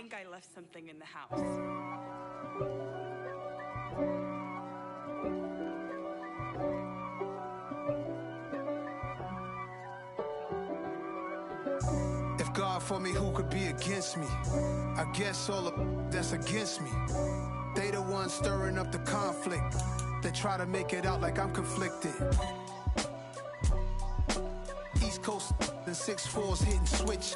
think I left something in the house. If God for me, who could be against me? I guess all of that's against me. They the ones stirring up the conflict. They try to make it out like I'm conflicted. East Coast and 6'4's hitting switch.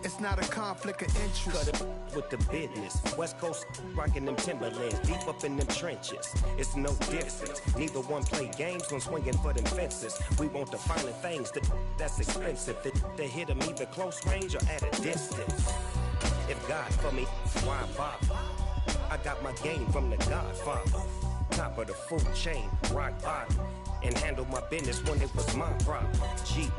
It's not a conflict of interest. Cut it with the business. West Coast rocking them Timberlands, deep up in them trenches. It's no difference. Neither one play games when swinging for them fences. We want the finer things that's expensive. They hit them either close range or at a distance. If God for me, why bother? I got my game from the Godfather. Top of the food chain, rock bottom. And handle my business when it was my problem. Jeep.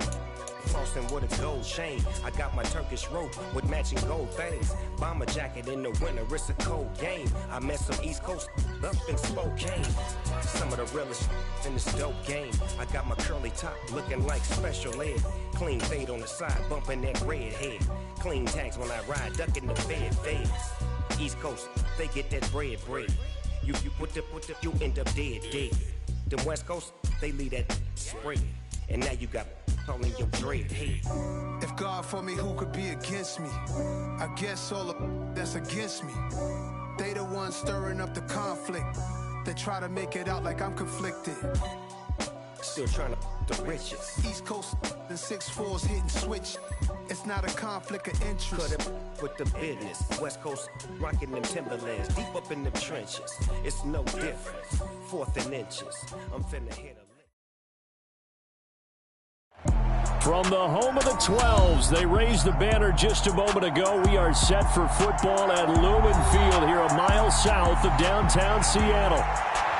Flossing with a gold chain. I got my Turkish rope with matching gold things. Bomber jacket in the winter, it's a cold game. I met some East Coast up in Spokane. Some of the realest in this dope game. I got my curly top looking like special ed. Clean fade on the side, bumping that red head. Clean tags when I ride, ducking the feds. East Coast, they get that bread. You put the, you end up dead. Them West Coast, they leave that spread. And now you got calling your dread head. If God for me, who could be against me? I guess all of that's against me. They the ones stirring up the conflict. They try to make it out like I'm conflicted. Still trying to the riches. East Coast and 6'4's hitting switch. It's not a conflict of interest. Cut it with the business. West Coast rocking them Timberlands, deep up in them trenches. It's no difference. 4th and inches. I'm finna hit a From the home of the 12s, they raised the banner just a moment ago. We are set for football at Lumen Field here a mile south of downtown Seattle.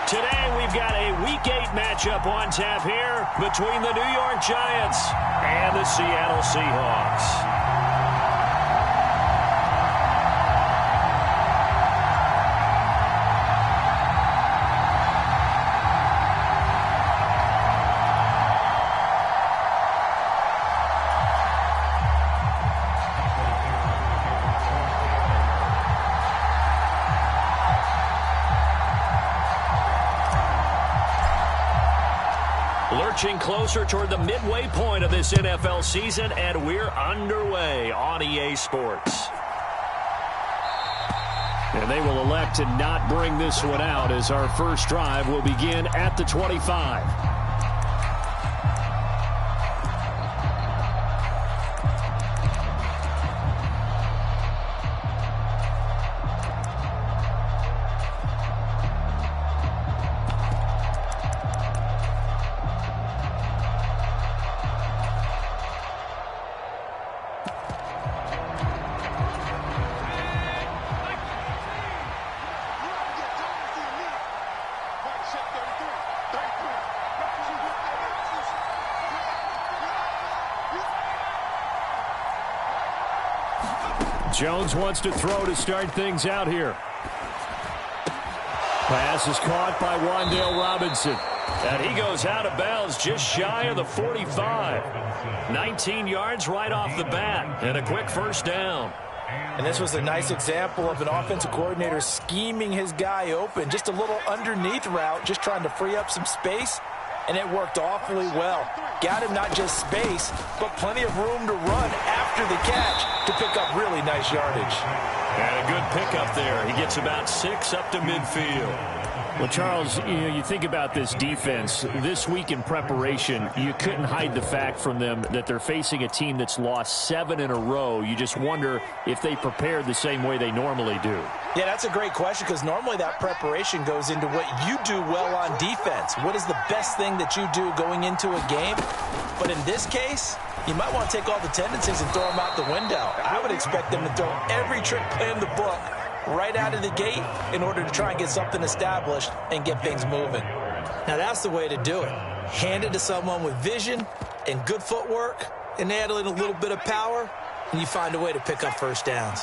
Today we've got a Week 8 matchup on tap here between the New York Giants and the Seattle Seahawks. Lurching closer toward the midway point of this NFL season, and we're underway on EA Sports. And they will elect to not bring this one out as our first drive will begin at the 25. Jones wants to throw to start things out here. Pass is caught by Wan'Dale Robinson. And he goes out of bounds just shy of the 45. 19 yards right off the bat and a quick first down. And this was a nice example of an offensive coordinator scheming his guy open. Just a little underneath route, just trying to free up some space. And it worked awfully well. Got him not just space, but plenty of room to run after the catch to pick up really nice yardage. And a good pickup there. He gets about 6 up to midfield. Well, Charles, you think about this defense. This week in preparation, you couldn't hide the fact from them that they're facing a team that's lost 7 in a row. You just wonder if they prepared the same way they normally do. Yeah, that's a great question because normally that preparation goes into what you do well on defense. What is the best thing that you do going into a game? But in this case, you might want to take all the tendencies and throw them out the window. I would expect them to throw every trick play in the book right out of the gate in order to try and get something established and get things moving. Now, that's the way to do it. Hand it to someone with vision and good footwork and add in a little bit of power, and you find a way to pick up first downs.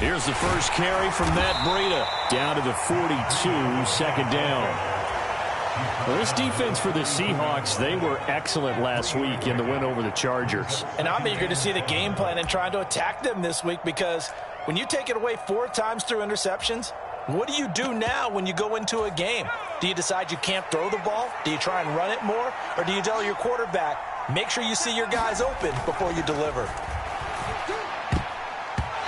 Here's the first carry from Matt Breida. Down to the 42, second down. Well, this defense for the Seahawks, they were excellent last week in the win over the Chargers. And I'm eager to see the game plan and trying to attack them this week, because when you take it away 4 times through interceptions, what do you do now when you go into a game? Do you decide you can't throw the ball? Do you try and run it more? Or do you tell your quarterback, make sure you see your guys open before you deliver?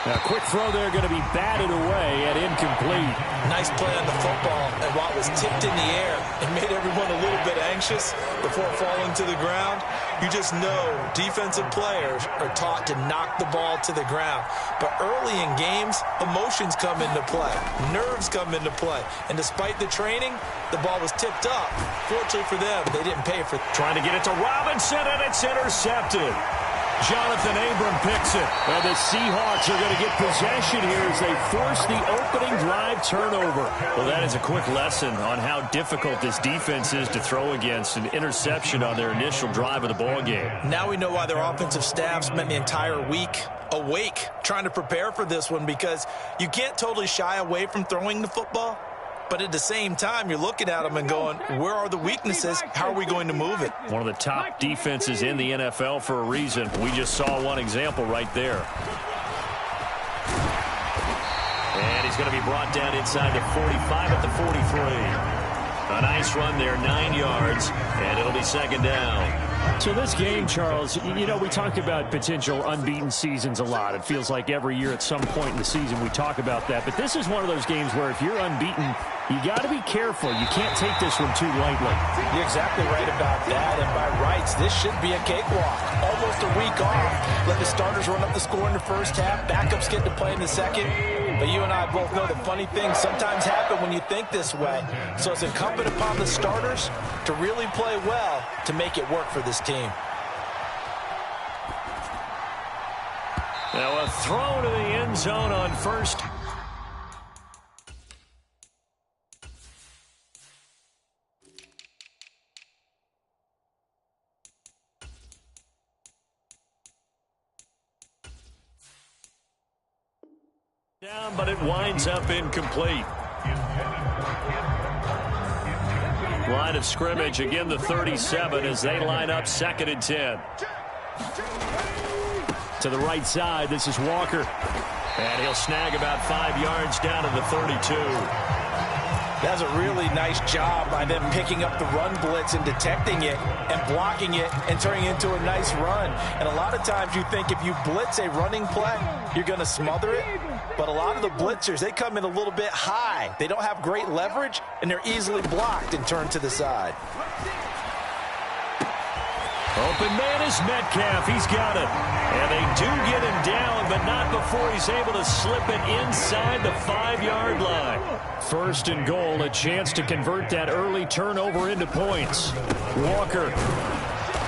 A quick throw there, going to be batted away and incomplete. Nice play on the football, and while it was tipped in the air, it made everyone a little bit anxious before falling to the ground. You just know defensive players are taught to knock the ball to the ground. But early in games, emotions come into play. Nerves come into play. And despite the training, the ball was tipped up. Fortunately for them, they didn't pay for it. Trying to get it to Robinson, and it's intercepted. Jonathan Abram picks it. And the Seahawks are going to get possession here as they force the opening drive turnover. Well, that is a quick lesson on how difficult this defense is to throw against. An interception on their initial drive of the ballgame. Now we know why their offensive staff spent the entire week awake trying to prepare for this one, because you can't totally shy away from throwing the football. But at the same time, you're looking at them and going, where are the weaknesses? How are we going to move it? One of the top defenses in the NFL for a reason. We just saw one example right there. And he's going to be brought down inside the 45 at the 43. A nice run there, 9 yards, and it'll be second down. So this game, Charles, you know, we talk about potential unbeaten seasons a lot. It feels like every year at some point in the season we talk about that. But this is one of those games where if you're unbeaten, you got to be careful. You can't take this one too lightly. You're exactly right about that. And by rights, this should be a cakewalk. Almost a week off. Let the starters run up the score in the first half. Backups get to play in the second. But you and I both know that funny things sometimes happen when you think this way. So it's incumbent upon the starters to really play well to make it work for this team. Now a throw to the end zone on first. Down, but it winds up incomplete. Line of scrimmage, again the 37 as they line up 2nd and 10. To the right side, this is Walker. And he'll snag about 5 yards down to the 32. That's a really nice job by them picking up the run blitz and detecting it and blocking it and turning it into a nice run. And a lot of times you think if you blitz a running play, you're going to smother it. But a lot of the blitzers, they come in a little bit high. They don't have great leverage, and they're easily blocked and turned to the side. Open man is Metcalf. He's got it. And they do get him down, but not before he's able to slip it inside the 5-yard line. 1st and goal, a chance to convert that early turnover into points. Walker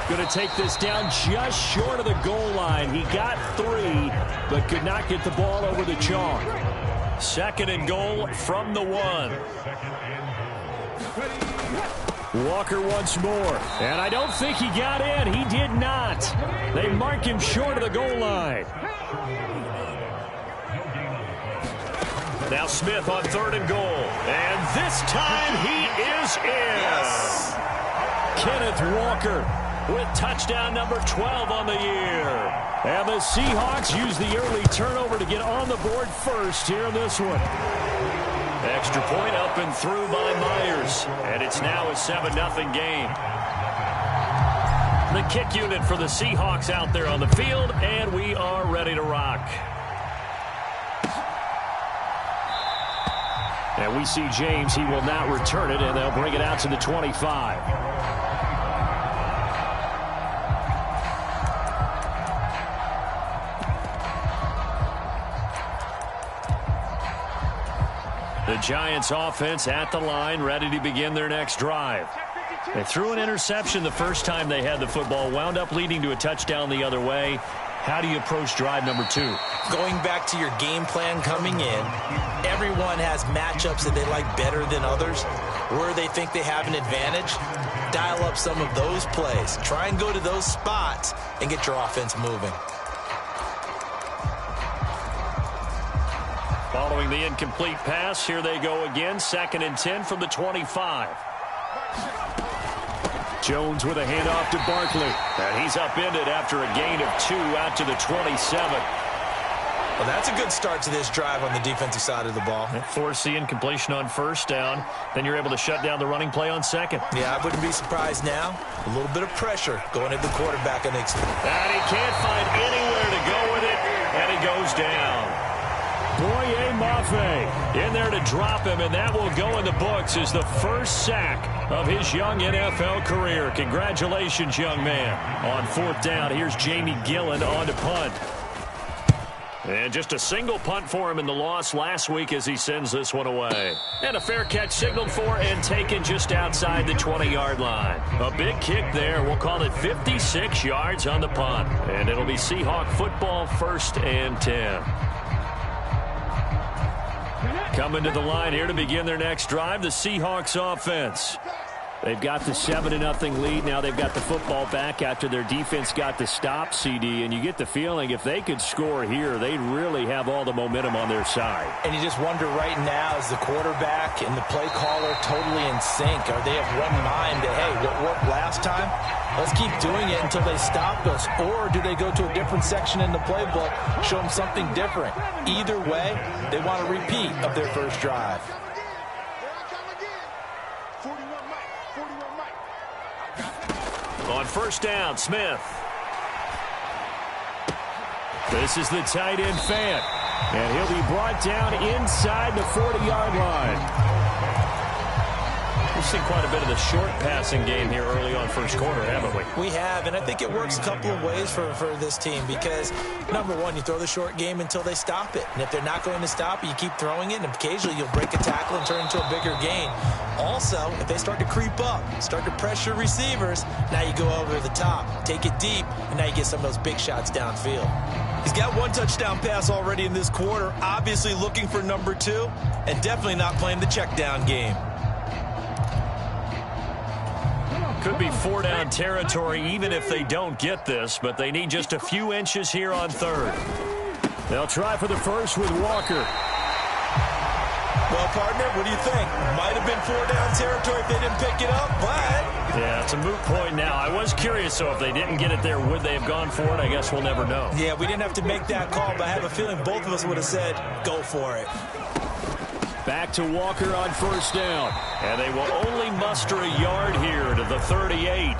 going to take this down just short of the goal line. He got 3, but could not get the ball over the chalk. 2nd and goal from the 1. Walker once more, and I don't think he got in. He did not. They mark him short of the goal line. Now Smith on 3rd and goal, and this time he is in. Yes. Kenneth Walker with touchdown number 12 on the year. And the Seahawks use the early turnover to get on the board first here in this one. Extra point up and through by Myers. And it's now a 7-0 game. The kick unit for the Seahawks out there on the field, and we are ready to rock. And we see James. He will not return it, and they'll bring it out to the 25. The Giants offense at the line, ready to begin their next drive. They threw an interception the first time they had the football, wound up leading to a touchdown the other way. How do you approach drive number 2? Going back to your game plan coming in, everyone has matchups that they like better than others, where they think they have an advantage. Dial up some of those plays. Try and go to those spots and get your offense moving. Following the incomplete pass, here they go again. 2nd and 10 from the 25. Jones with a handoff to Barkley. And he's upended after a gain of 2 out to the 27. Well, that's a good start to this drive on the defensive side of the ball. Forcing incompletion on first down. Then you're able to shut down the running play on second. Yeah, I wouldn't be surprised now. A little bit of pressure going at the quarterback. And he can't find anywhere to go with it. And he goes down. Boye Mafe in there to drop him, and that will go in the books as the first sack of his young NFL career. Congratulations, young man. On fourth down, here's Jamie Gillen on to punt. And just a single punt for him in the loss last week as he sends this one away. And a fair catch signaled for and taken just outside the 20-yard line. A big kick there. We'll call it 56 yards on the punt. And it'll be Seahawk football, 1st and 10. Coming to the line here to begin their next drive, the Seahawks offense. They've got the 7-0 lead. Now they've got the football back after their defense got the stop, CD. And you get the feeling if they could score here, they'd really have all the momentum on their side. And you just wonder right now, is the quarterback and the play caller totally in sync? Are they of one mind that, hey, what worked last time? Let's keep doing it until they stop us. Or do they go to a different section in the playbook, show them something different? Either way, they want a repeat of their first drive. On first down, Smith. This is the tight end, Fant. And he'll be brought down inside the 40-yard line. We've seen quite a bit of the short passing game here early on first quarter, haven't we? We have, and I think it works a couple of ways for this team because, number one, you throw the short game until they stop it. And if they're not going to stop it, you keep throwing it, and occasionally you'll break a tackle and turn into a bigger gain. Also, if they start to creep up, start to pressure receivers, now you go over the top, take it deep, and now you get some of those big shots downfield. He's got one touchdown pass already in this quarter, obviously looking for number 2, and definitely not playing the check down game. Could be 4-down territory even if they don't get this, but they need just a few inches here on third. They'll try for the first with Walker. Well, partner, what do you think? Might have been 4-down territory if they didn't pick it up, but... Yeah, it's a moot point now. I was curious, so if they didn't get it there, would they have gone for it? I guess we'll never know. Yeah, we didn't have to make that call, but I have a feeling both of us would have said, go for it. Back to Walker on first down. And they will only muster a yard here to the 38.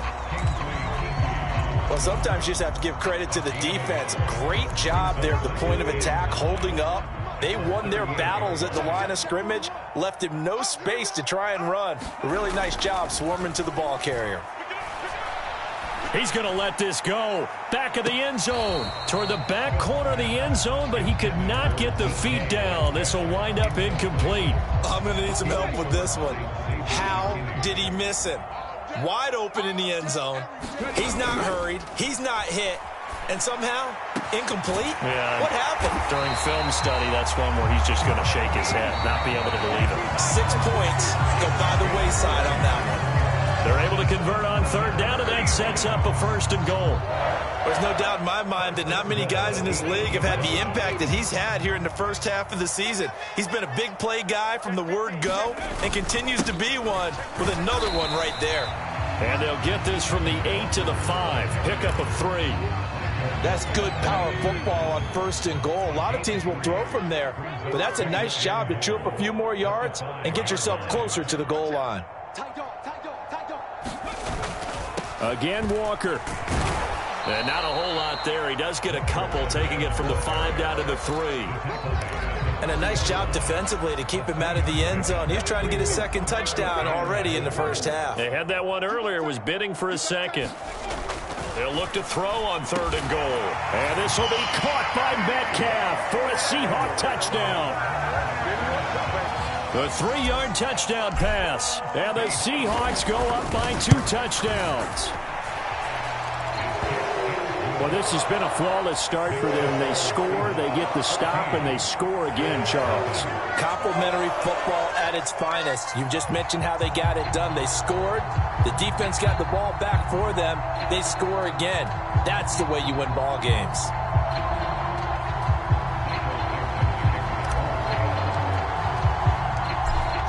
Well, sometimes you just have to give credit to the defense. Great job there at the point of attack, holding up. They won their battles at the line of scrimmage, left him no space to try and run. A really nice job swarming to the ball carrier. He's going to let this go. Back of the end zone. Toward the back corner of the end zone, but he could not get the feet down. This will wind up incomplete. I'm going to need some help with this one. How did he miss him? Wide open in the end zone. He's not hurried. He's not hit. And somehow, incomplete? Yeah. What happened? During film study, that's one where he's just going to shake his head, not be able to believe it. 6 points go by the wayside on that one. They're able to convert on third down, and that sets up a 1st and goal. There's no doubt in my mind that not many guys in this league have had the impact that he's had here in the first half of the season. He's been a big play guy from the word go and continues to be one with another one right there. And they'll get this from the 8 to the 5. Pickup of 3. That's good power football on 1st and goal. A lot of teams will throw from there, but that's a nice job to chew up a few more yards and get yourself closer to the goal line. Again, Walker. And not a whole lot there. He does get a couple, taking it from the 5 down to the 3. And a nice job defensively to keep him out of the end zone. He was trying to get his 2nd touchdown already in the first half. They had that one earlier, was bidding for his 2nd. They'll look to throw on 3rd and goal. And this will be caught by Metcalf for a Seahawk touchdown. The 3-yard touchdown pass. And the Seahawks go up by 2 touchdowns. Well, this has been a flawless start for them. They score, they get the stop, and they score again, Charles. Complimentary football at its finest. You've just mentioned how they got it done. They scored. The defense got the ball back for them. They score again. That's the way you win ball games.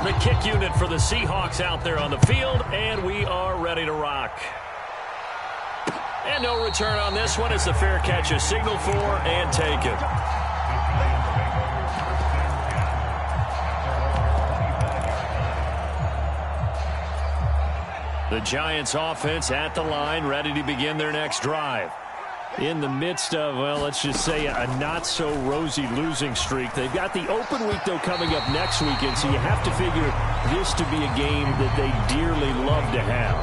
The kick unit for the Seahawks out there on the field, and we are ready to rock. And no return on this one as the fair catch is signaled for and taken. The Giants offense at the line, ready to begin their next drive. In the midst of, well, let's just say a not-so-rosy losing streak. They've got the open week, though, coming up next weekend, so you have to figure this to be a game that they dearly love to have.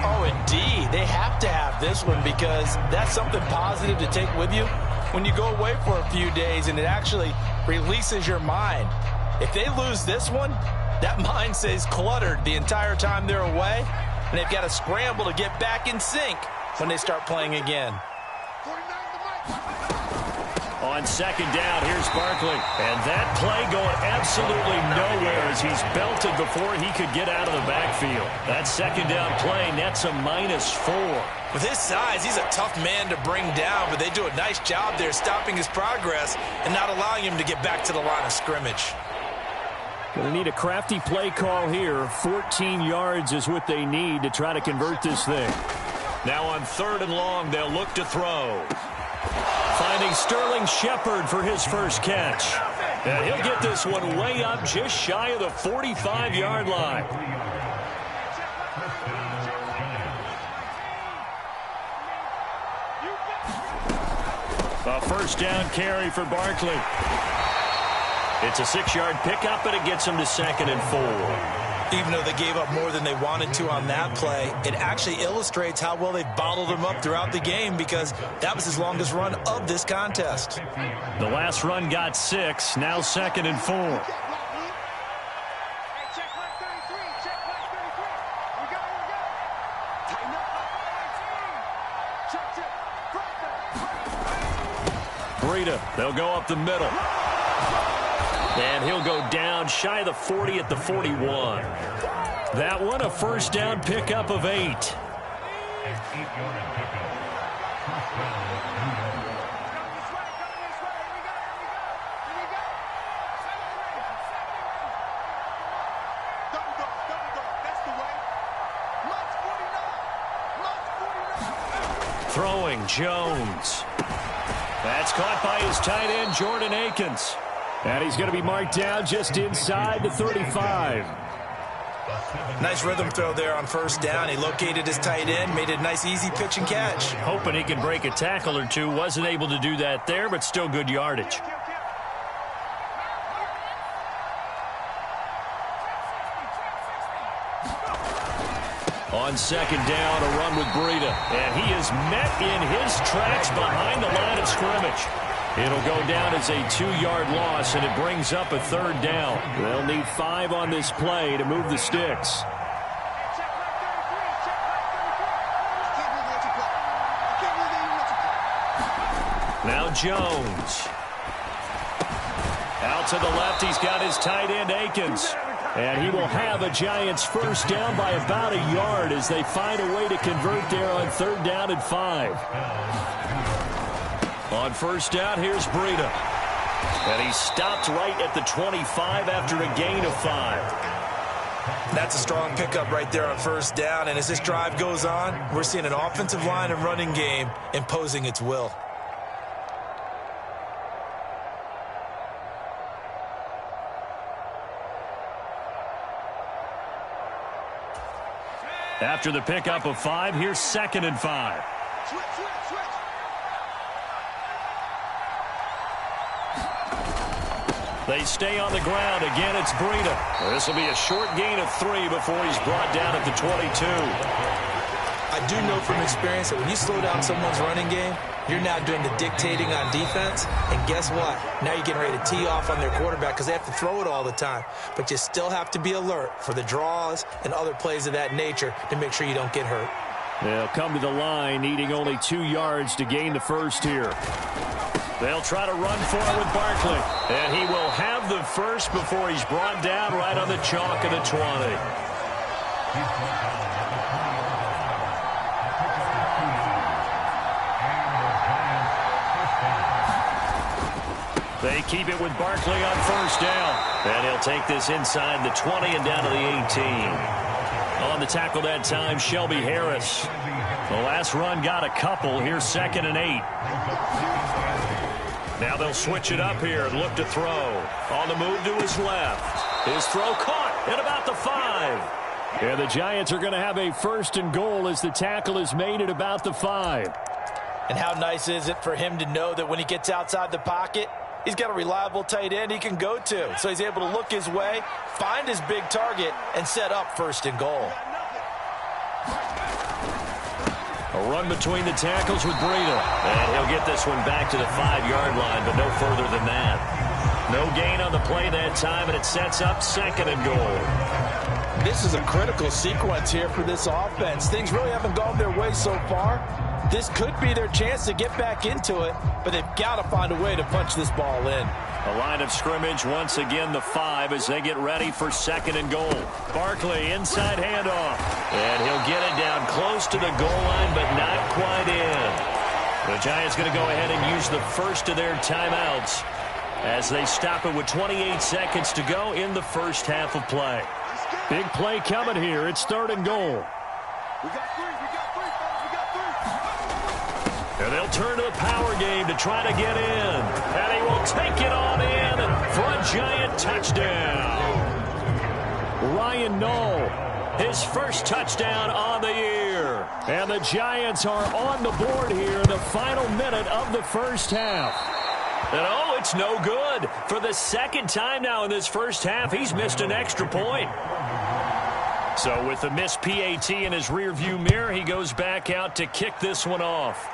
Oh, indeed. They have to have this one because that's something positive to take with you when you go away for a few days, and it actually releases your mind. If they lose this one, that mind stays cluttered the entire time they're away, and they've got to scramble to get back in sync when they start playing again. On second down, here's Barkley. And that play going absolutely nowhere as he's belted before he could get out of the backfield. That second down play nets a -4. With his size, he's a tough man to bring down, but they do a nice job there stopping his progress and not allowing him to get back to the line of scrimmage. Going to need a crafty play call here. 14 yards is what they need to try to convert this thing. Now on 3rd and long, they'll look to throw. Finding Sterling Shepard for his first catch. And he'll get this one way up just shy of the 45-yard line. A first down carry for Barkley. It's a 6-yard pickup, and it gets him to 2nd and 4. Even though they gave up more than they wanted to on that play, it actually illustrates how well they bottled him up throughout the game because that was his longest run of this contest. The last run got 6, now 2nd and 4. Breida, they'll go up the middle. And he'll go down shy of the 40 at the 41. That one a first down pickup of 8. Throwing Jones. That's caught by his tight end, Jordan Akins. And he's going to be marked down just inside the 35. Nice rhythm throw there on first down. He located his tight end, made it a nice easy pitch and catch. Hoping he could break a tackle or two. Wasn't able to do that there, but still good yardage. On second down, a run with Breida. And he is met in his tracks behind the line of scrimmage. It'll go down as a 2-yard loss, and it brings up a 3rd down. They'll need 5 on this play to move the sticks. Now Jones. Out to the left, he's got his tight end, Akins. And he will have a Giants first down by about a yard as they find a way to convert there on 3rd down and 5. On first down, here's Breida. And he stopped right at the 25 after a gain of 5. That's a strong pickup right there on first down. And as this drive goes on, we're seeing an offensive line and running game imposing its will. After the pickup of 5, here's 2nd and 5. They stay on the ground. Again, it's Breida. This will be a short gain of 3 before he's brought down at the 22. I do know from experience that when you slow down someone's running game, you're now doing the dictating on defense. And guess what? Now you're getting ready to tee off on their quarterback because they have to throw it all the time. But you still have to be alert for the draws and other plays of that nature to make sure you don't get hurt. They'll come to the line, needing only 2 yards to gain the first here. They'll try to run for it with Barkley. And he will have the first before he's brought down right on the chalk of the 20. They keep it with Barkley on first down. And he'll take this inside the 20 and down to the 18. On the tackle that time, Shelby Harris. The last run got a couple. Here's 2nd and 8. Now they'll switch it up here and look to throw. On the move to his left. His throw caught at about the 5. And the Giants are going to have a 1st and goal as the tackle is made at about the 5. And how nice is it for him to know that when he gets outside the pocket, he's got a reliable tight end he can go to. So he's able to look his way, find his big target, and set up 1st and goal. A run between the tackles with Breida. And he'll get this one back to the 5-yard line, but no further than that. No gain on the play that time, and it sets up 2nd and goal. This is a critical sequence here for this offense. Things really haven't gone their way so far. This could be their chance to get back into it, but they've got to find a way to punch this ball in. A line of scrimmage, once again the 5 as they get ready for 2nd and goal. Barkley, inside handoff. And he'll get it down close to the goal line, but not quite in. The Giants going to go ahead and use the first of their timeouts as they stop it with 28 seconds to go in the first half of play. Big play coming here. It's 3rd and goal. And they'll turn to the power game to try to get in. And he will take it on in for a Giant touchdown. Ryan Nall, his first touchdown on the year. And the Giants are on the board here in the final minute of the first half. And oh, it's no good. For the 2nd time now in this first half, he's missed an extra point. So with the missed PAT in his rearview mirror, he goes back out to kick this one off.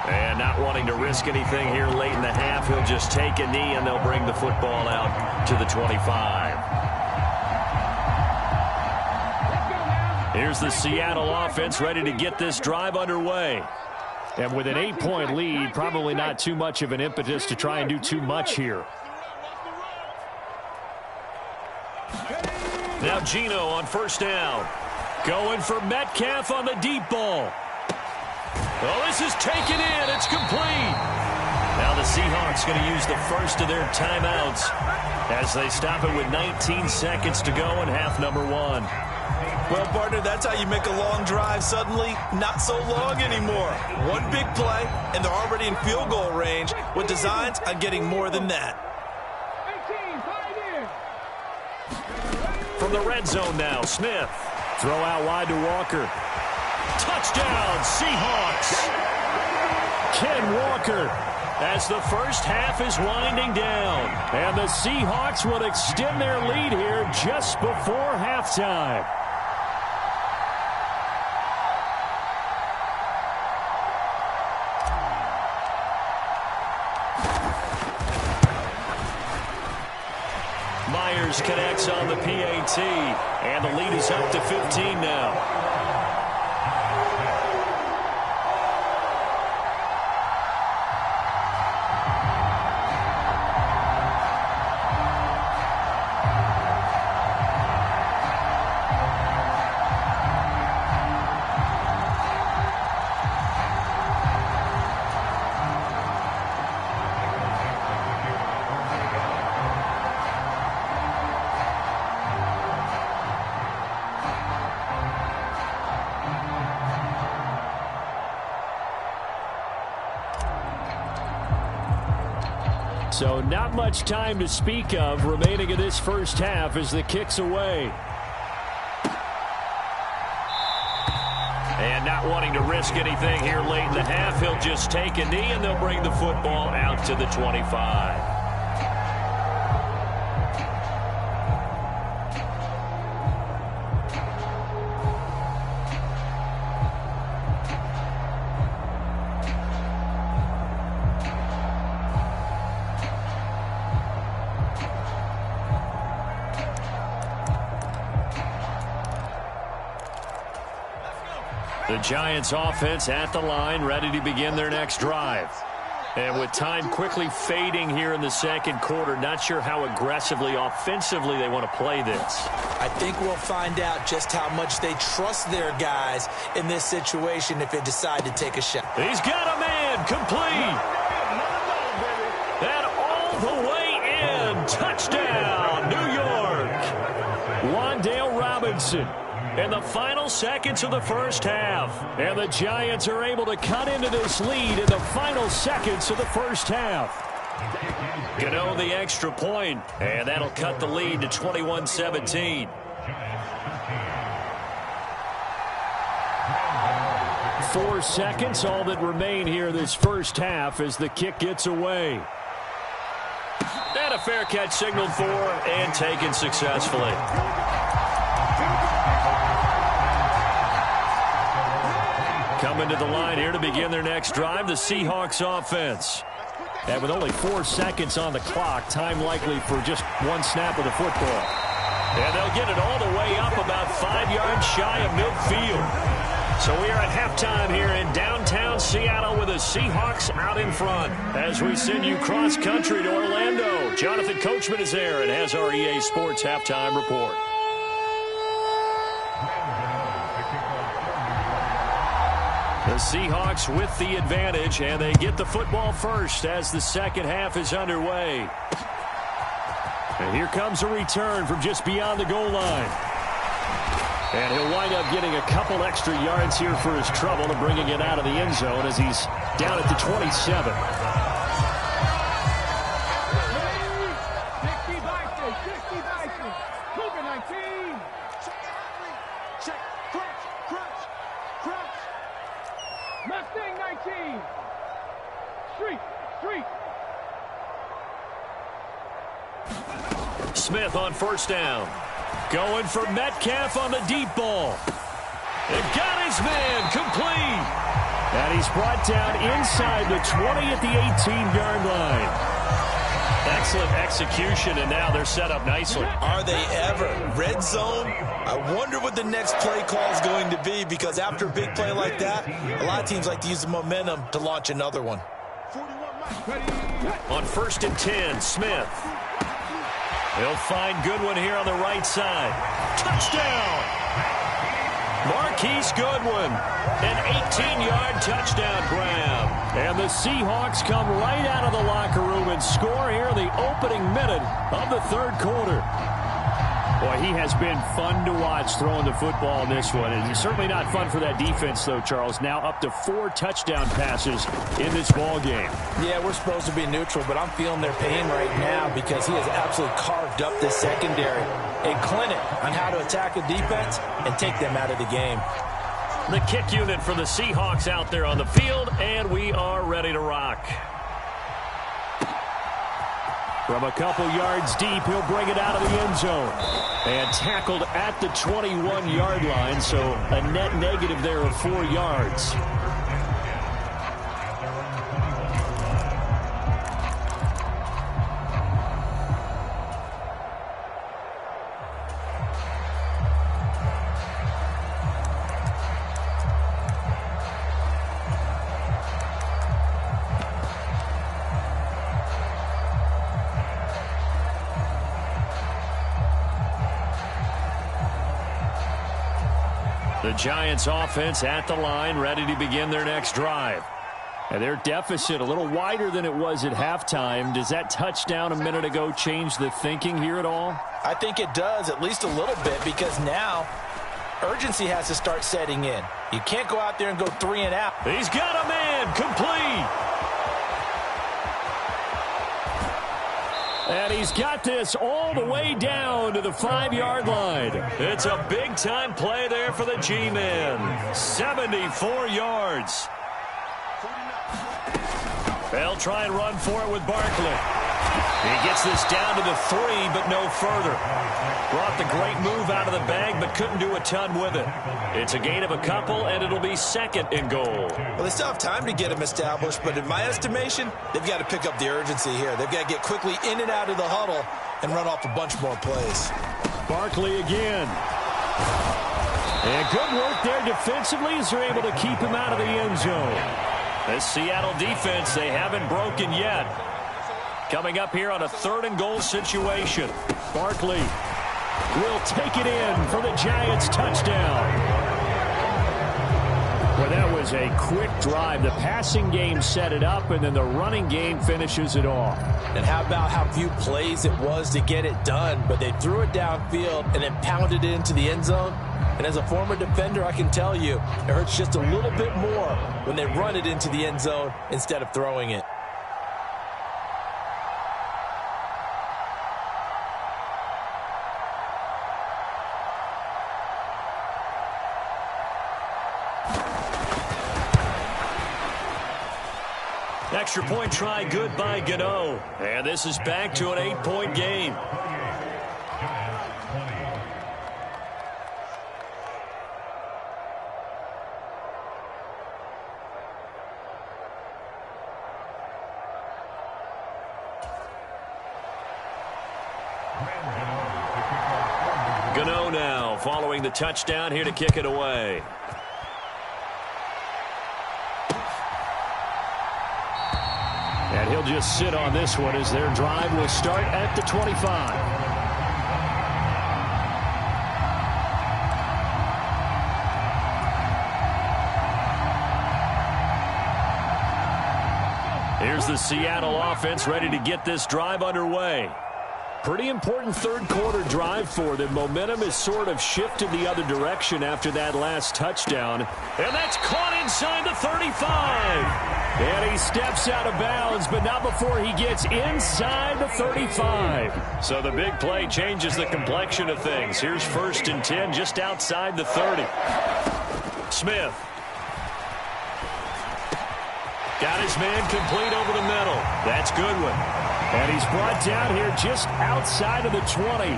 And not wanting to risk anything here late in the half, he'll just take a knee and they'll bring the football out to the 25. Here's the Seattle offense ready to get this drive underway. And with an 8-point lead, probably not too much of an impetus to try and do too much here. Now Geno on first down. Going for Metcalf on the deep ball. Oh, this is taken in. It's complete. Now the Seahawks going to use the first of their timeouts as they stop it with 19 seconds to go in half number 1. Well, partner, that's how you make a long drive suddenly not so long anymore. One big play, and they're already in field goal range with designs on getting more than that. From the red zone now, Smith. Throw out wide to Walker. Touchdown, Seahawks. Ken Walker. As the first half is winding down. And the Seahawks will extend their lead here just before halftime. Myers connects on the PAT, and the lead is up to 15 now. So not much time to speak of remaining in this first half as the kick's away. And not wanting to risk anything here late in the half, he'll just take a knee and they'll bring the football out to the 25. The Giants offense at the line, ready to begin their next drive. And with time quickly fading here in the second quarter, not sure how aggressively, offensively they want to play this. I think we'll find out just how much they trust their guys in this situation if they decide to take a shot. He's got a man, complete. And all the way in. Touchdown, New York. Wan'Dale Robinson. In the final seconds of the first half. And the Giants are able to cut into this lead in the final seconds of the first half. Gano the extra point, and that'll cut the lead to 21-17. 4 seconds, all that remain here this first half as the kick gets away. And a fair catch signaled for and taken successfully. Coming to the line here to begin their next drive, the Seahawks offense. And with only 4 seconds on the clock, time likely for just one snap of the football. And they'll get it all the way up about 5 yards shy of midfield. So we are at halftime here in downtown Seattle with the Seahawks out in front. As we send you cross-country to Orlando, Jonathan Coachman is there and has our EA Sports halftime report. The Seahawks with the advantage, and they get the football first as the second half is underway. And here comes a return from just beyond the goal line. And he'll wind up getting a couple extra yards here for his trouble and bringing it out of the end zone as he's down at the 27. Smith on first down. Going for Metcalf on the deep ball. And got his man complete. And he's brought down inside the 20 at the 18-yard line. Excellent execution, and now they're set up nicely. Are they ever? Red zone? I wonder what the next play call is going to be, because after a big play like that, a lot of teams like to use the momentum to launch another one. On 1st and 10, Smith. He'll find Goodwin here on the right side. Touchdown! Marquise Goodwin. An 18-yard touchdown grab. And the Seahawks come right out of the locker room and score here in the opening minute of the third quarter. Boy, he has been fun to watch throwing the football in this one. It's certainly not fun for that defense, though, Charles. Now up to 4 touchdown passes in this ball game. Yeah, we're supposed to be neutral, but I'm feeling their pain right now because he has absolutely carved up this secondary. A clinic on how to attack a defense and take them out of the game. The kick unit for the Seahawks out there on the field, and we are ready to rock. From a couple yards deep, he'll bring it out of the end zone. And tackled at the 21-yard line, so a net negative there of 4 yards. The Giants offense at the line, ready to begin their next drive. And their deficit a little wider than it was at halftime. Does that touchdown a minute ago change the thinking here at all? I think it does, at least a little bit, because now urgency has to start setting in. You can't go out there and go 3 and out. He's got a man complete. And he's got this all the way down to the 5-yard line. It's a big-time play there for the G-men. 74 yards. They'll try and run for it with Barkley. He gets this down to the 3, but no further. Brought the great move out of the bag, but couldn't do a ton with it. It's a gain of a couple, and it'll be 2nd and goal. Well, they still have time to get him established, but in my estimation, they've got to pick up the urgency here. They've got to get quickly in and out of the huddle and run off a bunch more plays. Barkley again. And good work there defensively as they're able to keep him out of the end zone. This Seattle defense, they haven't broken yet. Coming up here on a 3rd and goal situation. Barkley will take it in for the Giants touchdown. Well, that was a quick drive. The passing game set it up, and then the running game finishes it off. And how about how few plays it was to get it done, but they threw it downfield and then pounded it into the end zone. And as a former defender, I can tell you, it hurts just a little bit more when they run it into the end zone instead of throwing it. Extra point try good by Gano. And this is back to an 8-point game. Gano now following the touchdown here to kick it away. And he'll just sit on this one as their drive will start at the 25. Here's the Seattle offense ready to get this drive underway. Pretty important third-quarter drive for them. Momentum has sort of shifted the other direction after that last touchdown. And that's caught inside the 35. And he steps out of bounds, but not before he gets inside the 35. So the big play changes the complexion of things. Here's 1st and 10 just outside the 30. Smith. Got his man complete over the middle. That's Goodwin. And he's brought down here just outside of the 20.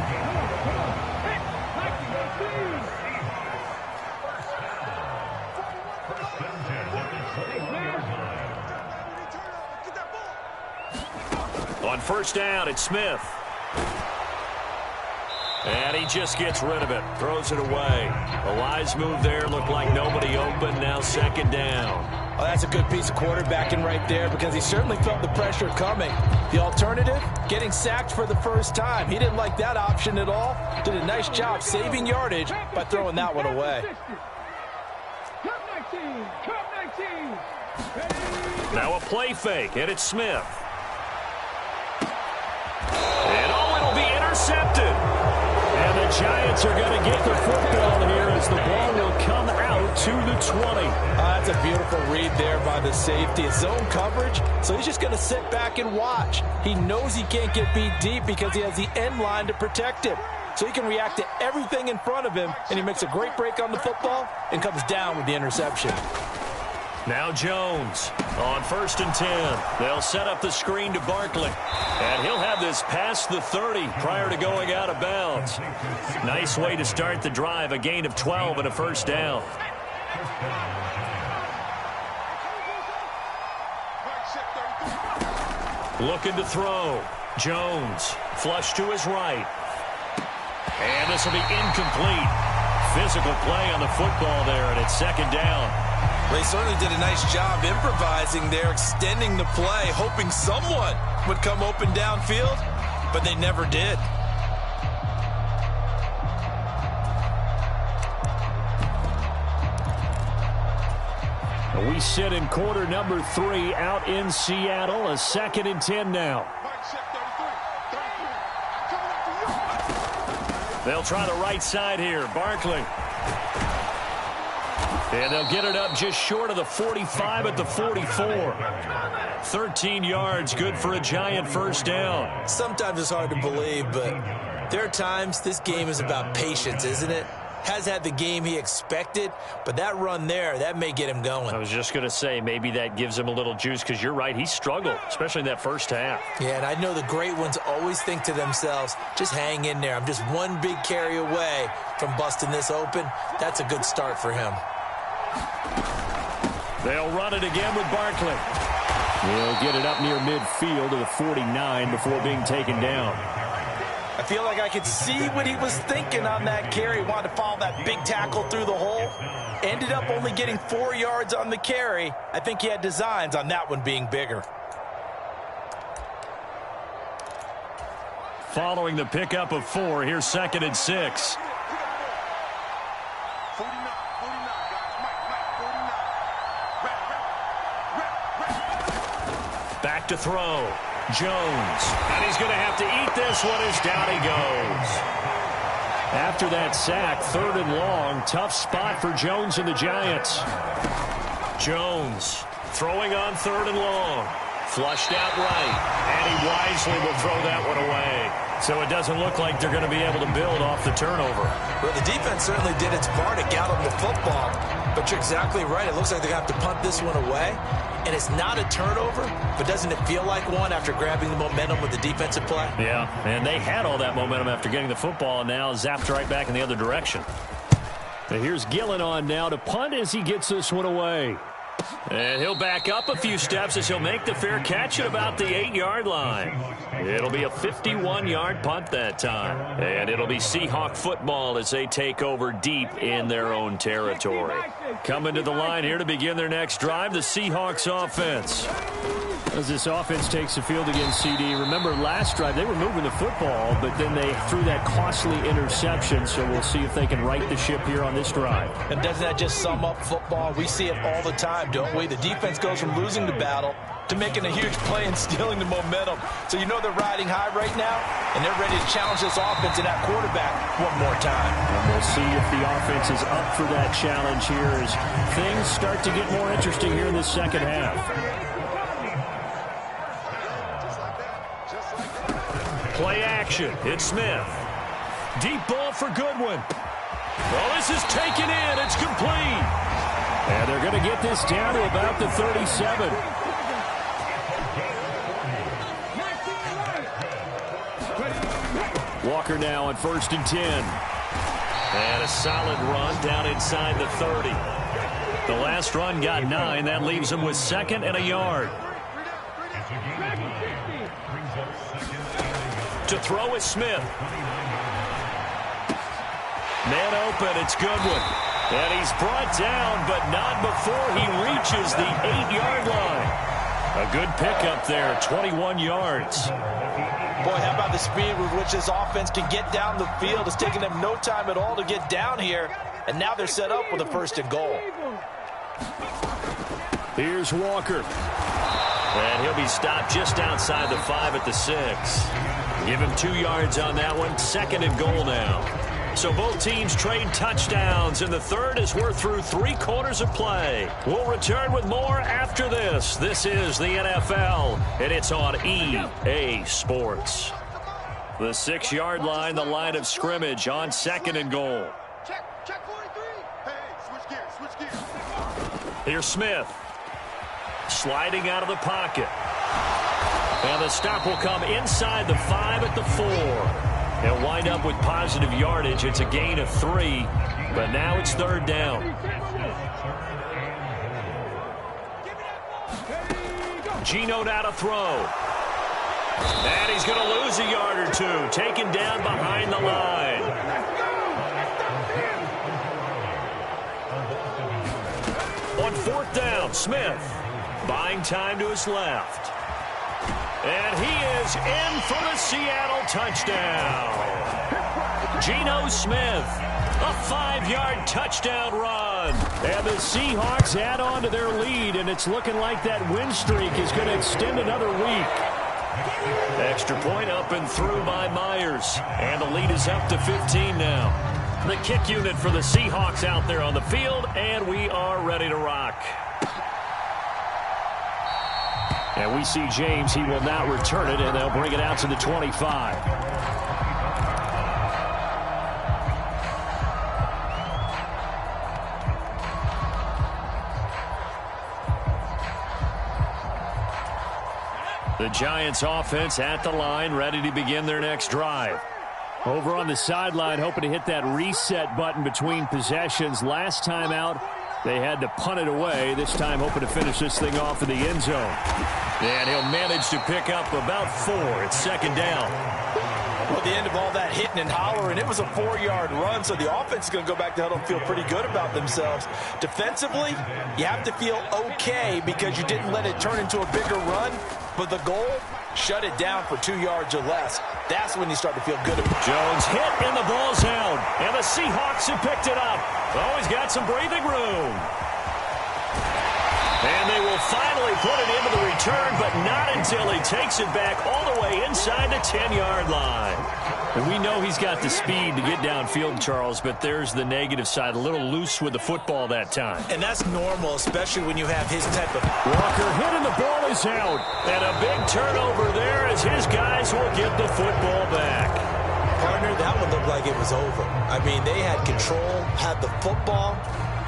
On 1st down, it's Smith. And he just gets rid of it. Throws it away. A wise move there. Looked like nobody open. Now 2nd down. Oh, that's a good piece of quarterbacking right there because he certainly felt the pressure coming. The alternative, getting sacked for the first time. He didn't like that option at all. Did a nice job saving yardage by throwing that one away. Now a play fake, and it's Smith. And it'll be intercepted. And the Giants are going to get the football here as the ball will come out to the 20. That's a beautiful read there by the safety. It's zone coverage, so he's just going to sit back and watch. He knows he can't get beat deep because he has the end line to protect him. So he can react to everything in front of him, and he makes a great break on the football and comes down with the interception. Now Jones on 1st and 10. They'll set up the screen to Barkley. And he'll have this past the 30 prior to going out of bounds. Nice way to start the drive. A gain of 12 and a 1st down. Looking to throw. Jones. Flush to his right. And this will be incomplete. Physical play on the football there, and it's 2nd down. They certainly did a nice job improvising there, extending the play, hoping someone would come open downfield, but they never did. We sit in quarter number 3 out in Seattle. A 2nd and 10 now. They'll try the right side here. Barkley. And they'll get it up just short of the 45 at the 44. 13 yards, good for a Giant 1st down. Sometimes it's hard to believe, but there are times this game is about patience, isn't it? Has had the game he expected, but that run there, that may get him going. I was just going to say, maybe that gives him a little juice, because you're right, he struggled, especially in that 1st half. Yeah, and I know the great ones always think to themselves, just hang in there. I'm just one big carry away from busting this open. That's a good start for him. They'll run it again with Barkley. He'll get it up near midfield to the 49 before being taken down. I feel like I could see what he was thinking on that carry. Wanted to follow that big tackle through the hole. Ended up only getting 4 yards on the carry. I think he had designs on that one being bigger. Following the pickup of 4, here's 2nd and 6. Back to throw. Jones. And he's going to have to eat this one as down he goes. After that sack, 3rd and long. Tough spot for Jones and the Giants. Jones throwing on 3rd and long. Flushed out right. And he wisely will throw that one away. So it doesn't look like they're going to be able to build off the turnover. Well, the defense certainly did its part to get them the football. But you're exactly right. It looks like they're going to have to punt this one away. And it's not a turnover, but doesn't it feel like one after grabbing the momentum with the defensive play? Yeah, and they had all that momentum after getting the football, and now zapped right back in the other direction. And here's Gillen on now to punt as he gets this one away. And he'll back up a few steps as he'll make the fair catch at about the 8-yard line. It'll be a 51-yard punt that time. And it'll be Seahawk football as they take over deep in their own territory. Coming to the line here to begin their next drive, the Seahawks offense. As this offense takes the field against CD, remember last drive they were moving the football, but then they threw that costly interception, so we'll see if they can right the ship here on this drive. And doesn't that just sum up football? We see it all the time, don't we? The defense goes from losing the battle to making a huge play and stealing the momentum. So you know they're riding high right now, and they're ready to challenge this offense and that quarterback one more time. And we'll see if the offense is up for that challenge here as things start to get more interesting here in the second half. Play action. It's Smith. Deep ball for Goodwin. Well, this is taken in. It's complete. And they're going to get this down to about the 37. Walker now on 1st and 10. And a solid run down inside the 30. The last run got 9. That leaves them with 2nd and a yard. To throw is Smith. Man open, it's Goodwin. And he's brought down, but not before he reaches the 8-yard line. A good pickup there, 21 yards. Boy, how about the speed with which this offense can get down the field? It's taking them no time at all to get down here. And now they're set up with a 1st and goal. Here's Walker. And he'll be stopped just outside the 5 at the 6. Give him 2 yards on that one. 2nd and goal now. So both teams trade touchdowns, and the third as we're through 3 quarters of play. We'll return with more after this. This is the NFL, and it's on EA Sports. The 6-yard line, the line of scrimmage on 2nd and goal. Check 43. Hey, switch gears. Here's Smith. Sliding out of the pocket. And the stop will come inside the 5 at the 4. They'll wind up with positive yardage. It's a gain of 3, but now it's 3rd down. Geno now to throw. And he's going to lose a yard or 2, taken down behind the line. On 4th down, Smith buying time to his left. And he is in for the Seattle touchdown. Geno Smith, a 5-yard touchdown run. And the Seahawks add on to their lead, and it's looking like that win streak is going to extend another week. Extra point up and through by Myers. And the lead is up to 15 now. The kick unit for the Seahawks out there on the field, and we are ready to rock. And we see James. He will now return it, and they'll bring it out to the 25. The Giants offense at the line, ready to begin their next drive. Over on the sideline, hoping to hit that reset button between possessions. Last time out, they had to punt it away. This time hoping to finish this thing off in the end zone. And he'll manage to pick up about 4. It's 2nd down. Well, the end of all that hitting and hollering, it was a 4-yard run, so the offense is going to go back to huddle and feel pretty good about themselves. Defensively, you have to feel okay because you didn't let it turn into a bigger run, but the goal, shut it down for 2 yards or less. That's when you start to feel good about it. Jones hit and the ball's out, and the Seahawks have picked it up. Oh, he's got some breathing room. And they will finally put it into the return, but not until he takes it back all the way inside the 10-yard line. And we know he's got the speed to get downfield, Charles, but there's the negative side, a little loose with the football that time. And that's normal, especially when you have his type of... Walker hit and the ball is out. And a big turnover there as his guys will get the football back. Partner, that one looked like it was over. I mean, they had control, had the football,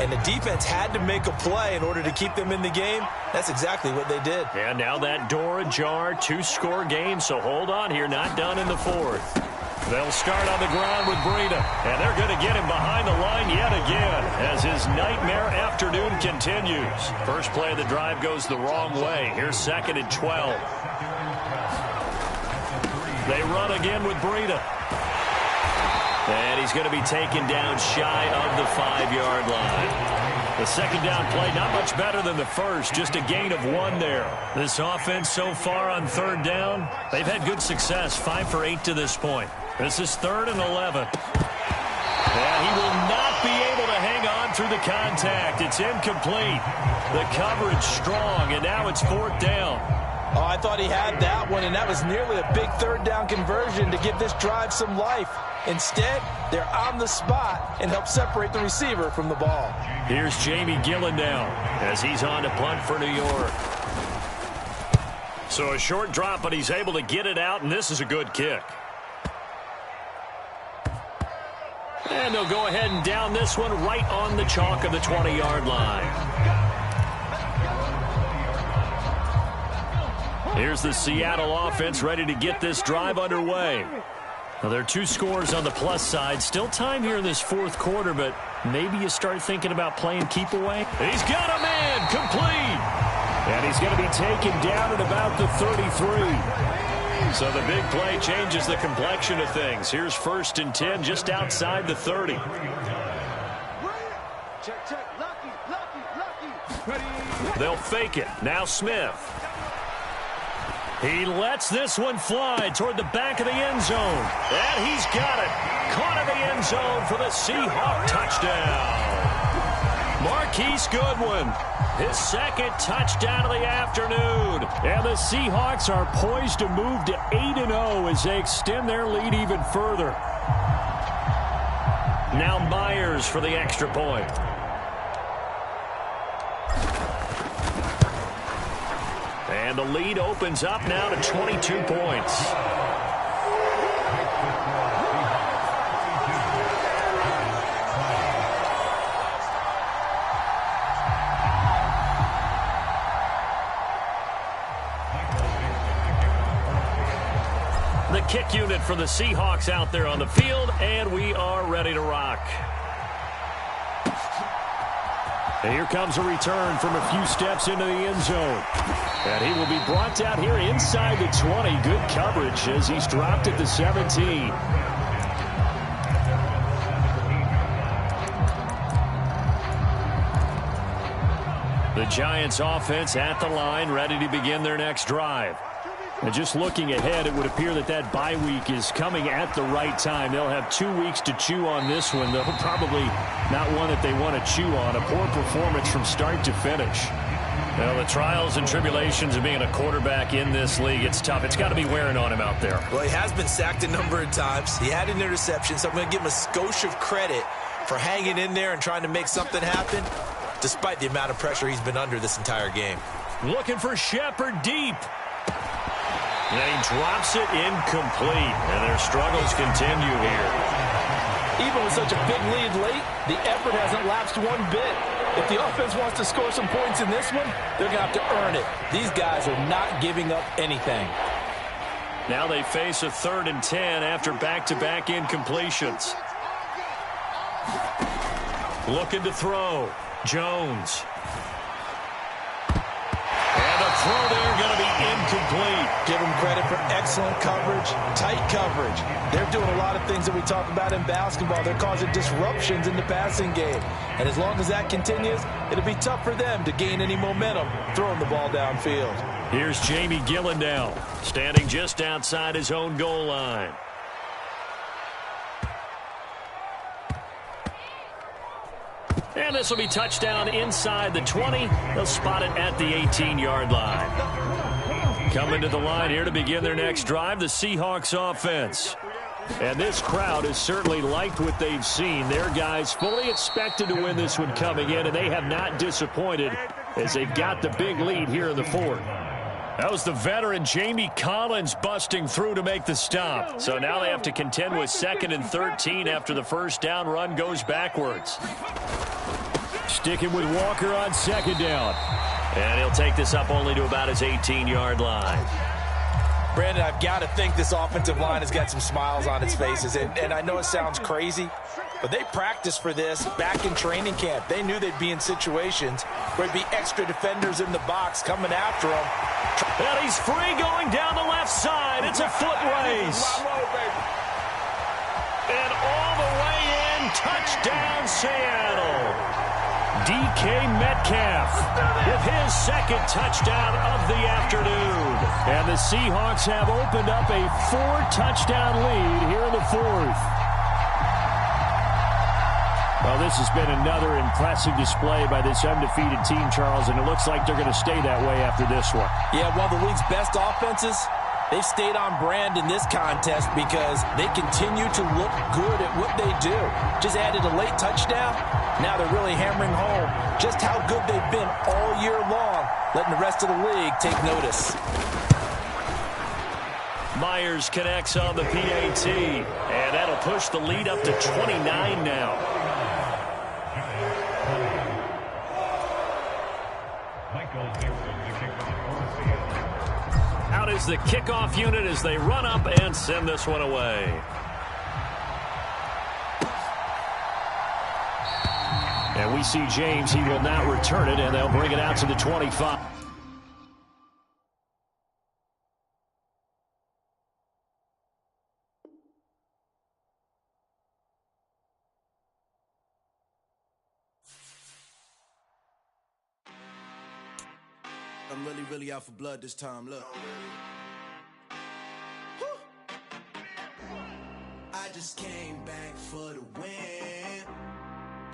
and the defense had to make a play in order to keep them in the game. That's exactly what they did. And now that door ajar, 2-score game, so hold on here, not done in the fourth. They'll start on the ground with Breida, and they're going to get him behind the line yet again as his nightmare afternoon continues. First play of the drive goes the wrong way. Here's 2nd and 12. They run again with Breida. And he's going to be taken down shy of the 5-yard line. The second down play, not much better than the first, just a gain of 1 there. This offense so far on 3rd down, they've had good success, 5 for 8 to this point. This is 3rd and 11. And he will not be able to hang on through the contact. It's incomplete. The coverage strong, and now it's 4th down. Oh, I thought he had that one, and that was nearly a big 3rd down conversion to give this drive some life. Instead, they're on the spot and help separate the receiver from the ball. Here's Jamie Gillen now as he's on to punt for New York. So a short drop, but he's able to get it out, and this is a good kick. And they'll go ahead and down this one right on the chalk of the 20-yard line. Here's the Seattle offense ready to get this drive underway. Now, there are 2 scores on the plus side. Still time here in this 4th quarter, but maybe you start thinking about playing keep away. He's got a man complete. And he's going to be taken down at about the 33. So the big play changes the complexion of things. Here's 1st and 10 just outside the 30. Check, check. Lucky. They'll fake it. Now Smith. He lets this one fly toward the back of the end zone. And he's got it. Caught in the end zone for the Seahawk touchdown. Marquise Goodwin, his 2nd touchdown of the afternoon. And the Seahawks are poised to move to 8-0 as they extend their lead even further. Now Myers for the extra point. And the lead opens up now to 22 points. The kick unit for the Seahawks out there on the field, and we are ready to rock. And here comes a return from a few steps into the end zone. And he will be brought down here inside the 20. Good coverage as he's dropped at the 17. The Giants offense at the line, ready to begin their next drive. And just looking ahead, it would appear that that bye week is coming at the right time. They'll have 2 weeks to chew on this one, though probably not one that they want to chew on. A poor performance from start to finish. Well, the trials and tribulations of being a quarterback in this league, it's tough. It's got to be wearing on him out there. Well, he has been sacked a number of times. He had an interception, so I'm going to give him a skosh of credit for hanging in there and trying to make something happen, despite the amount of pressure he's been under this entire game. Looking for Shepard deep. And he drops it incomplete. And their struggles continue here. Even with such a big lead late, the effort hasn't lapsed one bit. If the offense wants to score some points in this one, they're going to have to earn it. These guys are not giving up anything. Now they face a 3rd and 10 after back-to-back incompletions. Looking to throw. Jones. And the throw there going to be incomplete. complete. Give them credit for excellent coverage, tight coverage. They're doing a lot of things that we talk about in basketball. They're causing disruptions in the passing game. And as long as that continues, it'll be tough for them to gain any momentum throwing the ball downfield. Here's Jamie Gillendow, standing just outside his own goal line. And this will be touchdown inside the 20. They'll spot it at the 18-yard line. Coming to the line here to begin their next drive, the Seahawks offense. And this crowd has certainly liked what they've seen. Their guys fully expected to win this one coming in, and they have not disappointed as they've got the big lead here in the fourth. That was the veteran Jamie Collins busting through to make the stop. So now they have to contend with 2nd and 13 after the first down run goes backwards. Sticking with Walker on 2nd down. And he'll take this up only to about his 18-yard line. Brandon, I've got to think this offensive line has got some smiles on its faces. And I know it sounds crazy, but they practiced for this back in training camp. They knew they'd be in situations where there'd be extra defenders in the box coming after them. And he's free going down the left side. It's a foot race. And all the way in, touchdown Seattle. DK Metcalf with his 2nd touchdown of the afternoon. And the Seahawks have opened up a 4-touchdown lead here in the fourth. Well, this has been another impressive display by this undefeated team, Charles, and it looks like they're going to stay that way after this one. Yeah, one of the league's best offenses. They've stayed on brand in this contest because they continue to look good at what they do. Just added a late touchdown. Now they're really hammering home just how good they've been all year long, letting the rest of the league take notice. Myers connects on the PAT, and that'll push the lead up to 29 now. Out is the kickoff unit as they run up and send this one away. And we see James. He will not return it, and they'll bring it out to the 25. I'm really out for blood this time, look. I just came back for the win.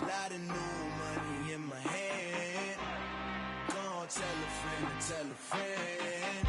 Lot of new money in my hand. Gonna tell a friend to tell a friend.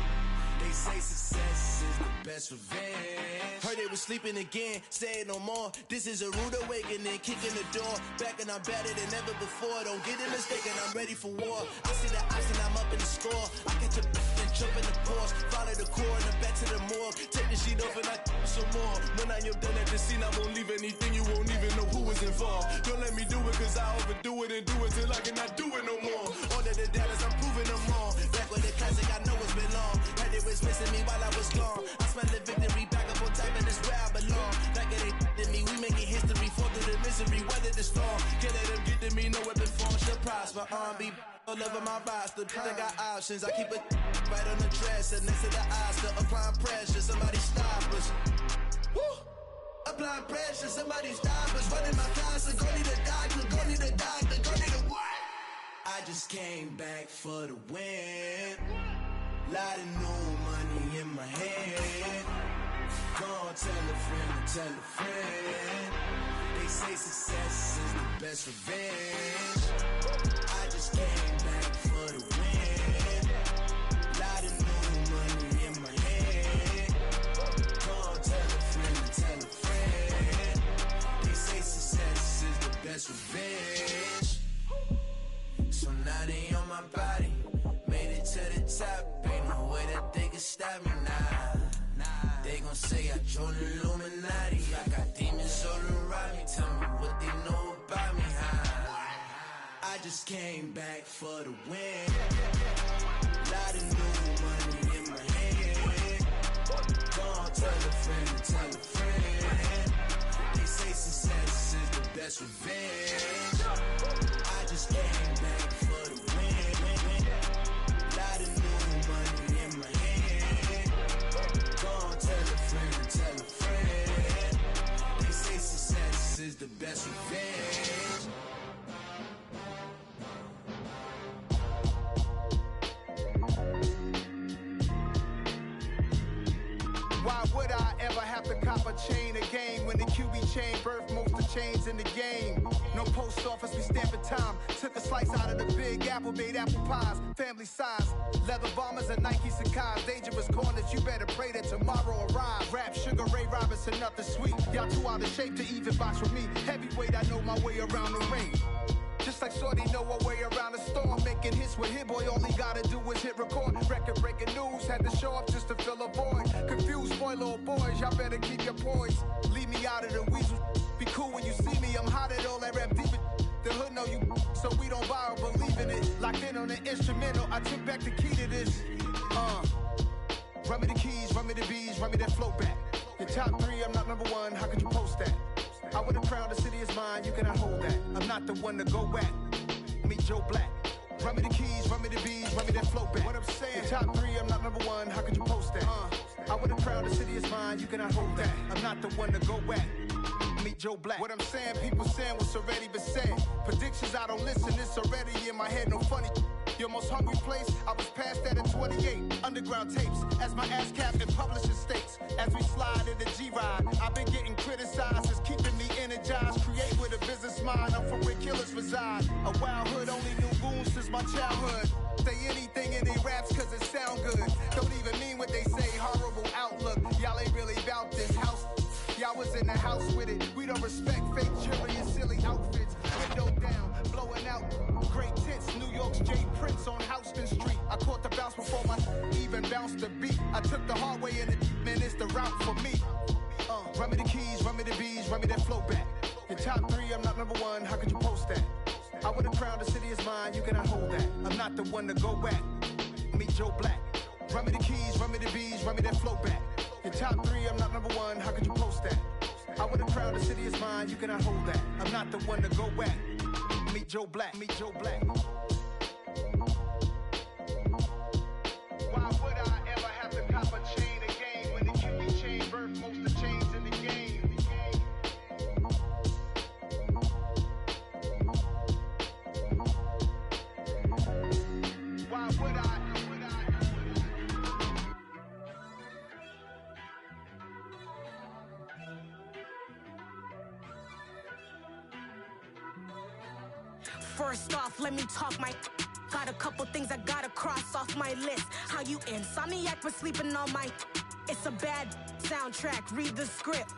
They say success is the best revenge. Heard they was sleeping again, say it no more. This is a rude awakening, kicking the door. Back and I'm better than ever before. Don't get it mistaken, I'm ready for war. I see the ice and I'm up in the score. I catch a and jump in the course. Follow the core and I'm back to the morgue. Take the sheet off and I some more. When I am done at the scene, I won't leave anything. You won't even know who was involved. Don't let me do it cause I overdo it and do it till I cannot do it no more. Order the Dallas, I'm proving them wrong. Back with the classic, I know it's been long. Heard it was missing me while I was gone. I smell the victory, back up on time and it's where I belong. Like it ain't to me, we making history. Fall through the misery, weather the storm. Can't let them get to me, no weapon form should prosper. R&B all over my roster, I got options. I keep it right on the dresser, next to the Oscar. Applying pressure, somebody stop us. Woo! Applying pressure, somebody stop us. Running my closet, go need a doctor, go need a doctor, go need a what? I just came back for the win. Lot of new money in my hand. Gonna tell a friend to tell a friend. They say success is the best revenge. I just came back for the win. Lot of new money in my hand. Gonna tell a friend to tell a friend. They say success is the best revenge. So now they on my body. Made it to the top. Ain't no way that they can stop me now. They gon' say I joined the Illuminati. I got demons all around me. Tell me what they know about me, huh? I just came back for the win. Lot of new money in my hand. Gonna tell a friend to tell a friend. They say success is the best revenge. I just came back for the win. Lot of new money in my hand. is the best revenge. Why would I ever have to cop a chain a game when the QB chain birthed most of the chains in the game? No post office, we stamping time. Took a slice out of the big apple, made apple pies, family size. Leather bombers and Nike Sacai's. Dangerous corners, you better pray that tomorrow arrives. Rap, Sugar Ray Robinson, nothing sweet. Y'all too out of shape to even box with me. Heavyweight, I know my way around the ring. Just like Shorty know her way around the storm. Making hits with Hit Boy, all he gotta do is hit record. Record breaking news, had to show up just to fill a void. Confused boy, little boys, y'all better keep your poise. Leave me out of the weasel. Be cool when you see me, I'm hot at all that rap deep. The hood know you, so we don't buy or believe in it. Locked in on the instrumental, I took back the key to this. Run me the keys, run me the bees, run me that flow back. Your top three, I'm not number one, how could you post that? I would have crowned the city is mine, you cannot hold that. I'm not the one to go back. Meet Joe Black. Run me the keys, run me the bees, run me that flow back. What I'm saying, your top three, I'm not number one, how could you post that? I would have crowned the city is mine, you cannot hold that. I'm not the one to go back. Meet Joe Black. What I'm saying, people saying what's already been said. Predictions, I don't listen, it's already in my head, no funny. Your most hungry place, I was past that at 28. Underground tapes, as my ass cap in publishing states. As we slide in the G-Ride, I've been getting criticized, it's keeping me energized. Create with a business mind, I'm from where killers reside. A wild hood, only knew goons since my childhood. Say anything in their raps cause it sound good. Don't even mean what they say, horrible outlook. Y'all ain't really about this house. Y'all was in the house with it. We don't respect fake jewelry and silly outfits. Window down, blowing out. Great tits, New York's J. Prince on Houston Street. I caught the bounce before my even bounced the beat. I took the hard way in it, man, it's the route for me. Run me the keys, run me the bees, run me that flow back. Your top three, I'm not number one, how could you post that? I would have crowned the city is mine, you cannot hold that. I'm not the one to go back. Meet Joe Black. Run me the keys, run me the bees, run me that flow back. Your top three, I'm not number one, how could you post that? I would have crowned the city is mine, you cannot hold that. I'm not the one to go back. Meet Joe Black, meet Joe Black. Why would I ever have to cop a chain a game when the QB chain birthed most of the chains in the game? Why would I? First off, let me talk my. Got a couple things I gotta cross off my list. How you insomniac for sleeping on my. It's a bad soundtrack, read the script.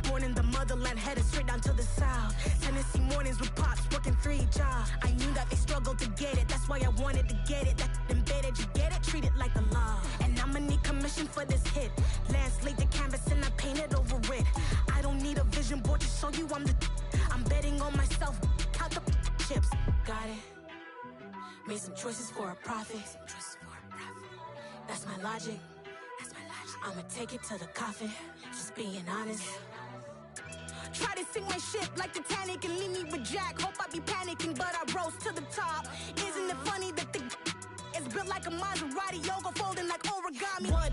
Born in the motherland, headed straight down to the south. Tennessee mornings with pops, working 3 jobs. I knew that they struggled to get it, that's why I wanted to get it. That embedded, you get it, treat it like the law. And I'ma need commission for this hit. Lance laid the canvas and I painted over it. I don't need a vision board to show you I'm betting on myself, count the chips. Got it. Made some choices for a profit. That's my logic. I'ma take it to the coffin. Just being honest. Try to sink my ship like Titanic and leave me with Jack. Hope I be panicking, but I rose to the top. Isn't it funny that the is built like a Maserati, yoga folding like origami? What?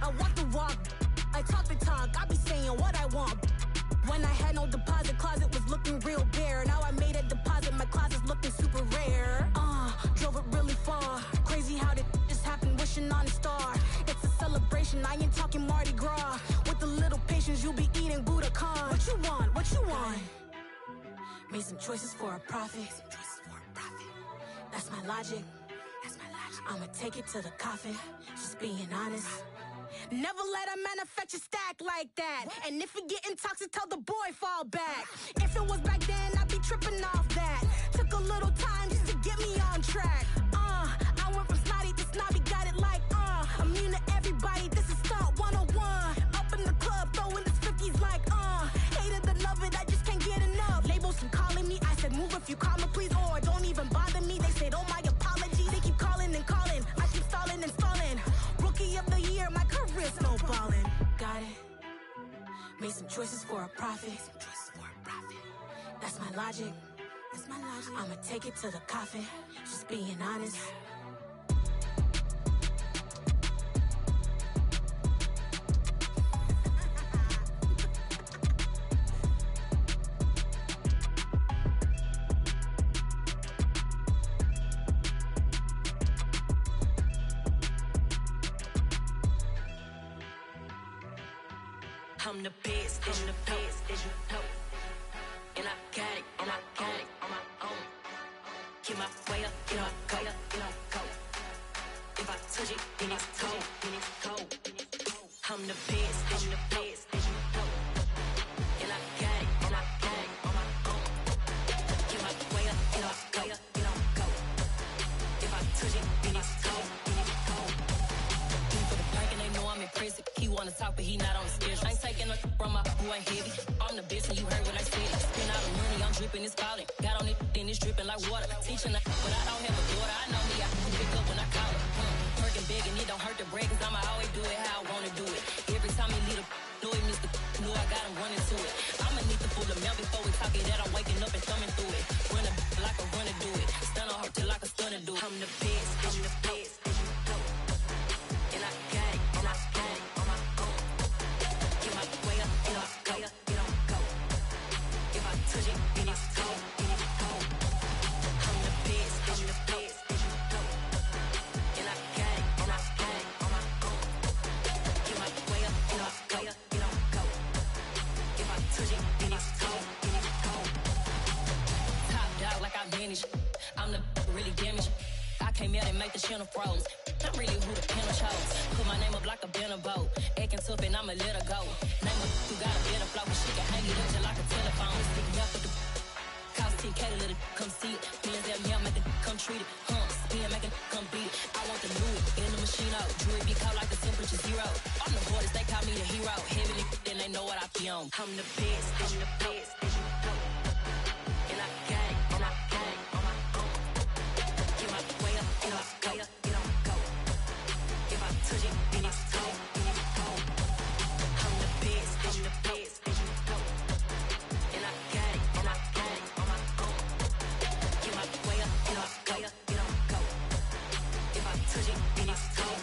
I walk the walk, I talk the talk. I be saying what I want. When I had no deposit, closet was looking real bare. Now I made a deposit, my closet's looking super rare. Drove it really far. Crazy how did just happen, wishing on a star. It's a celebration, I ain't talking Mardi Gras. With a little patience, you'll be eating Budokan. What you want? What you want? Made some choices for a profit. That's my logic. I'ma take it to the coffin. Just being honest. Never let a manufacture stack like that. And if it getting toxic, tell the boy fall back. If it was back then, I'd be tripping off that. Took a little time just to get me on track. I went from snotty to snobby, got it like immune to everybody, this is stunt 101. Up in the club, throwing this 50s like hate it and love it, I just can't get enough. Labels keep calling me, I said move if you call me please, or don't even bother me. They said oh my apologies, they keep calling and calling. I keep stalling and stalling. Rookie of the year, my career snowballing. Got it. Made some choices for a profit. That's my logic. I'ma take it to the coffin. Just being honest. I'm the best, as you know. And I got it, on my own. Get my way up, get my go. If I touch it, then it's cold. I'm the best, as you know. And I got it, on my own. Get my way up, get my go. If I touch it, then it's cold. For the bank and they know I'm impressive. He wanna talk, but he not on the schedule. I ain't taking nothing from my boy ain't heavy. I'm the best and you heard what I said. Spend all the money, I'm dripping, it's falling. Got on it, then it's dripping like water. Teaching but I don't have a daughter. I know me, I can pick up when I call it. Working big and it don't hurt to break, cause I'ma always do it how I wanna do it. Every time he lead a know he missed the know I got him running to it. I'ma need to pull the mail before we talk it that I'm waking up and thumbing through it. Run a like a runner do it. Stun on her till like a stunner do it. I'm the best, as you know. And I got it, on my own. Get my way up, get my go. If I touch it, then it's cold. I'm the best, as you know. And I got it, on my own. Get my way up, get my go. If I touch it, then it's cold. Top dog like I vanished. I'm the really damaged. I came out and make the channel froze. Not really who the panel chose. Put my name up like a banner boat. Acting tough and I'ma let her go. Name her who got a better flow, but she can hang it up just like a telephone. Stick me up with the cost 10K to let it come see it. Feelings that me, I make it come treat it. Spin, make it come beat it. I want the new in the machine out. Jewelry be cold like the temperature 0. I'm the hardest, they call me the hero. Heavily, then they know what I be on. I'm the best, as you know. And I got it, on my own. Get my way up, get my go. If I touch it, then it's cold. I'm the best, as you know. And I got it, on my own. Get my way up, get my go. If I touch it, then it's cold.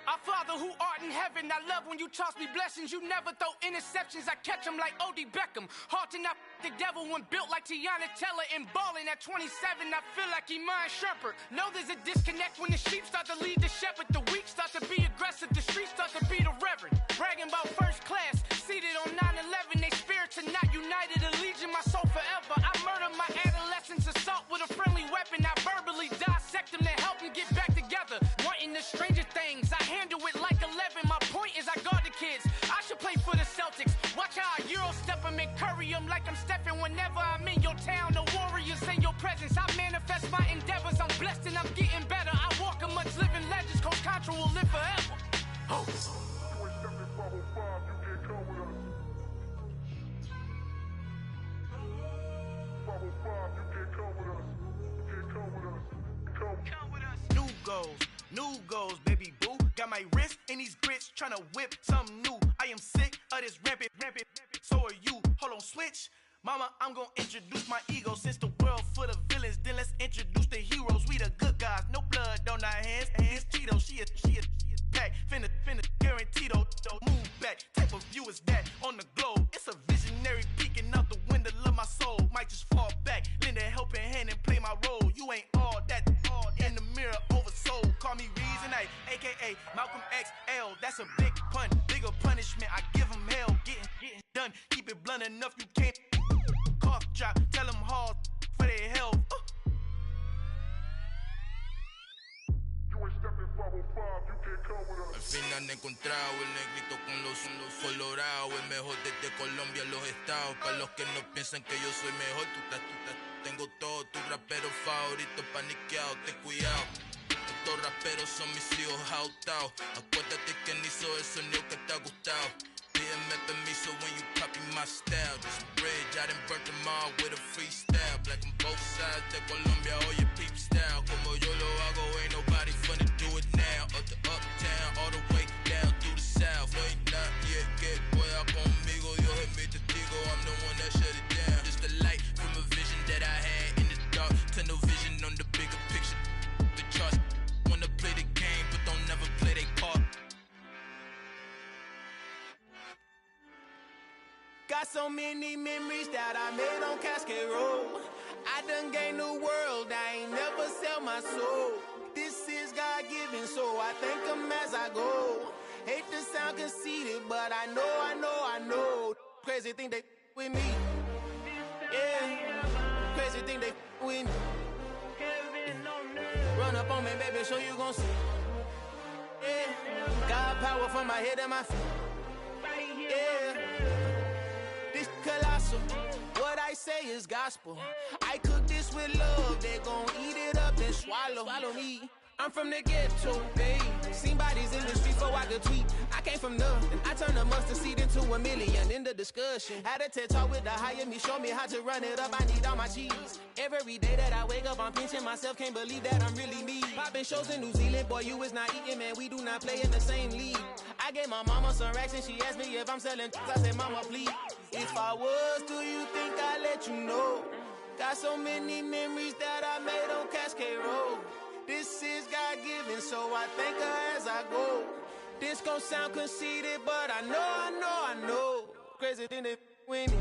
Our Father who art in heaven, I love when you toss me blessings. You never throw interceptions, I catch them like O.D. Beckham. Hard to not the devil when built like Tiana Teller. And balling at 27, I feel like Iman Shumpert. Know there's a disconnect when the sheep start to lead the shepherd. The weak start to be aggressive, the streets start to be the reverend. Bragging about first class, seated on 9/11. They spirits are not united, a legion, my soul forever. I murder my adolescence, assault with a friendly weapon. I verbally dissect them to help them get back together. Wanting the stranger things, I handle it like 11. My point is I guard the kids. I should play for the Celtics. Watch how I Euro step them and curry them like I'm stepping. Whenever I'm in your town, the Warriors in your presence. I manifest my endeavors. I'm blessed and I'm getting better. I walk amongst living legends. Coach Contra will live forever. Oh. New goals, baby boo. Got my wrist in these grits, tryna whip something new. I am sick of this rampant. So are you. Hold on, switch. Mama, I'm gonna introduce my ego. Since the world full of villains, then let's introduce the heroes. We the good guys, no blood on our hands. It's Tito, she a back. Finna, guaranteed, don't move back. Type of view is that on the globe. It's a visionary peeking out the window of my soul. Might just fall back, lend a helping hand and play my role. You ain't all that in the mirror oversold. Call me Reason, aka Malcolm XL. That's a big pun, bigger punishment. I give him hell, getting done. Keep it blunt enough, you can't cough drop. Tell them hard for their health. Al fin han encontrado el negrito con los colorados, el mejor desde Colombia, los estados. Para los que no piensan que yo soy mejor, tengo todo, tu rapero favorito paniqueado, ten cuidado. Estos raperos son mis hijos jautados. Acuérdate que ni hizo el sonido que te ha gustado. Pídeme permiso when you copy my style. This bridge, I done burnt them all with a freestyle. Black on both sides de Colombia, oye peep style. Como yo lo hago, ain't nobody finna do it now. Up to uptown, all the way down through the south. No hay nadie que pueda conmigo, Dios es mi testigo. I'm the one that shut it down. Just the light from a vision that I had in the dark. Tunnel vision on the bigger picture. The charts wanna play the game, but don't never play their part. Got so many many memories that I made on Cascade Road. I done gained the world, I ain't never sell my soul. This is God-given, so I thank him as I go. Hate to sound conceited, but I know. Crazy thing they with me. Yeah, crazy thing they with me. Run up on me, baby, so you gon' see. Yeah, God power from my head and my feet. Yeah, this colossal. What I say is gospel. I cook this with love. They gon' eat it up and swallow me. I'm from the ghetto, babe. Seen bodies in the street before I could tweet. I came from nothing. I turned a mustard seed into $1 million in the discussion. Had a TED talk with the higher me, show me how to run it up. I need all my cheese. Every day that I wake up, I'm pinching myself. Can't believe that I'm really me. Popping shows in New Zealand, boy, you is not eating, man. We do not play in the same league. I gave my mama some racks and she asked me if I'm selling. I said, mama, please. If I was, do you think I'd let you know? Got so many memories that I made on Cascade Road. This is God-given, so I thank her as I go. This gon' sound conceited, but I know. Crazy thing they with me.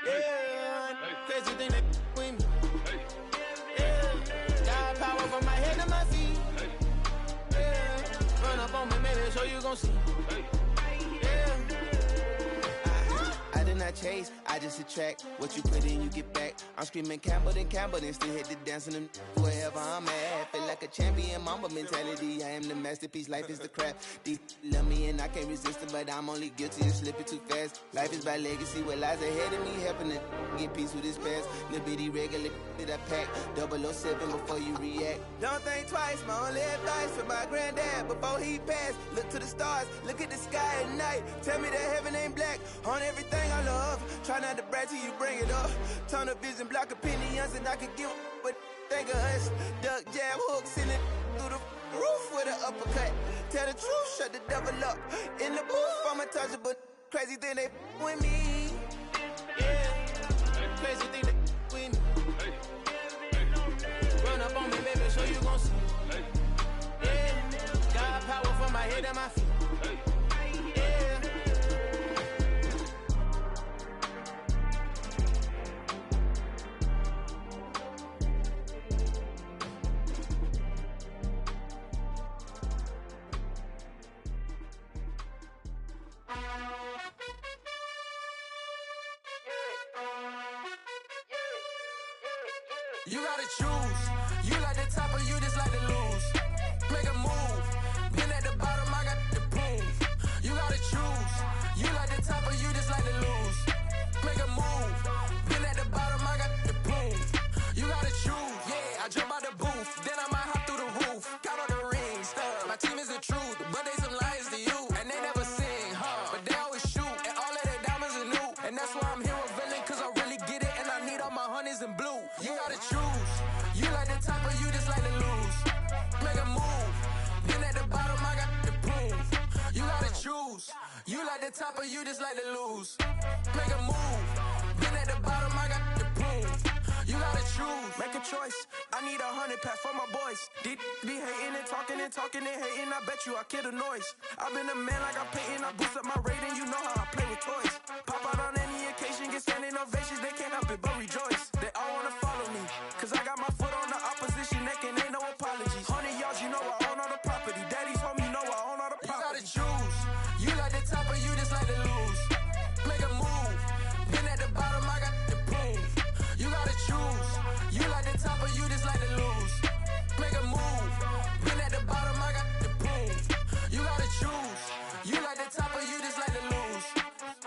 Yeah, crazy thing they with me. Yeah, got power from my head to my feet. Yeah, run up on me, maybe, so you gon' see. Yeah. I did not chase, I just attract. What you put in, you get back. I'm screaming Campbell, then still hit the dance and wherever I'm at. Feel like a champion, mamba mentality. I am the masterpiece, life is the crap. Deep love me and I can't resist it, but I'm only guilty of slipping too fast. Life is by legacy, what lies ahead of me, helping to get peace with this past. Little bitty regular that I pack, 007 before you react. Don't think twice, my only advice for my granddad before he passed. Look to the stars, look at the sky at night. Tell me that heaven ain't black on everything I love. Try not to brag till you bring it up. Tunnel vision, block opinions, and I could give but think of us. Duck, jab, hook, send it through the roof with an uppercut. Tell the truth, shut the devil up. In the booth, I'm untouchable. Crazy thing they with me. Yeah, crazy thing they with me. Run up on me, baby, so you gon' see. Yeah, God power from my head and my feet. Yeah. You gotta choose. You like the top or you just like to lose. Make a move. Been at the bottom, I got the proof. You gotta choose. You like the top or you just like to lose. Make a move. Been at the bottom, I got the proof. You gotta choose. Yeah, I jump out the booth. Then I might hop through the roof. Count all the rings. My team is the truth, but they some liars to you. And they never sing, but they always shoot. And all of their diamonds are new. And that's why I'm here with villain, cause I really get it. And I need all my honeys in blue. You gotta choose. You like the top or you just like to lose. Make a move. Been at the bottom, I got the proof. You gotta choose. You like the top or you just like to lose. Make a move. Been at the bottom, I got the proof. You gotta choose. Make a choice. I need 100 pack for my boys. Deep be hating and talking and hating. I bet you I kill the noise. I've been a man like I'm painting. I boost up my rating. You know how I play with toys. Pop out on any occasion, get standing ovations. They can't help it but rejoice. They all wanna follow me, cause I got my foot on the opposition neck and ain't no apologies. 100 yards, you know I own all the property. Daddy's home, you know I own all the property. You gotta choose. You like the top or you just like to lose. Make a move. Been at the bottom, I got the proof. You gotta choose. You like the top or you just like to lose. Make a move. Been at the bottom, I got the proof. You gotta choose. You like the top or you just like to lose.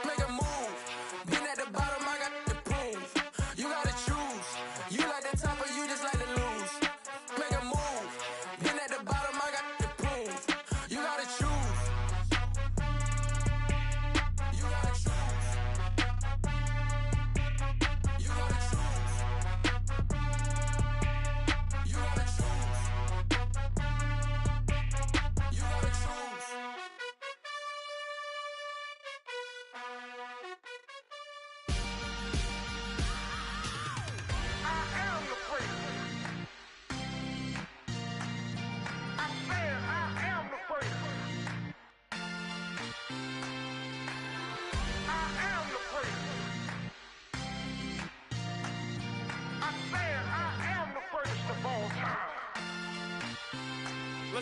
Make a move. Been at the bottom, I got the proof. You gotta choose. You like the top or you just like to lose. Make a move. Been at the bottom, I got the proof. You gotta choose. You gotta choose. You gotta choose.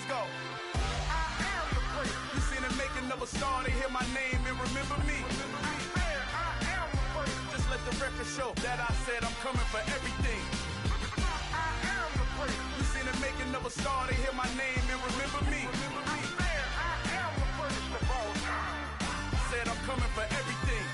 go. I am the place. You seen the making of a star, they hear my name and remember me. I am the place. Just let the record show that I said I'm coming for everything. I am the place. You seen the making of a star, they hear my name and remember me. I am the place of all time. Said I'm coming for everything.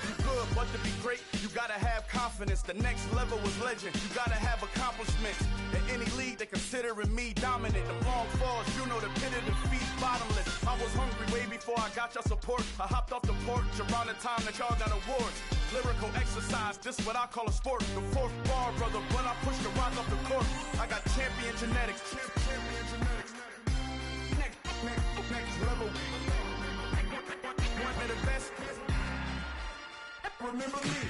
You good, but to be great, you gotta have confidence. The next level was legend. You gotta have accomplishments. In any league, they considering me dominant. The long falls, you know the pit of defeat, bottomless. I was hungry way before I got your support. I hopped off the porch around the time that y'all got awards. Lyrical exercise, this what I call a sport. The fourth bar, brother, when I push the rock off the court. I got champion genetics. Champion genetics. Next level. One of the best. Remember me.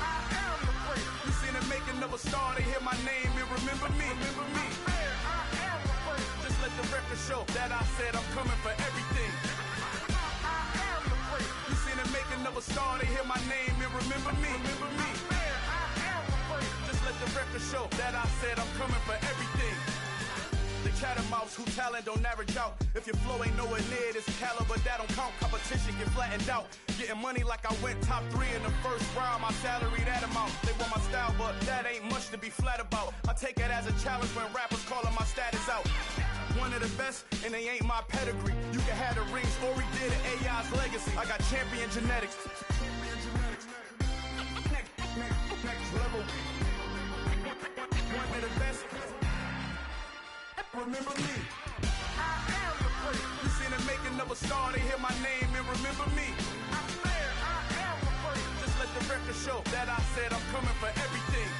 I am the place. You seen the making of a star, they hear my name and remember me. Remember me. I am the place. Just let the record show that I said I'm coming for everything. I am the place. You seen the making of a star, they hear my name and remember me. Remember me. I am the place. Just let the record show that I said I'm coming for everything. The cat and mouse who talent don't average out. If your flow ain't nowhere near this caliber, that don't count. Competition get flattened out. Getting money like I went top 3 in the first round. My salary that amount. They want my style, but that ain't much to be flat about. I take it as a challenge when rappers calling my status out. One of the best, and they ain't my pedigree. You can have the rings, or we did it, AI's legacy. I got champion genetics. Next level. One of the best. Remember me. I am the place. You seen the making of a star, they hear my name and remember me. I am the place. Just let the record show that I said I'm coming for everything.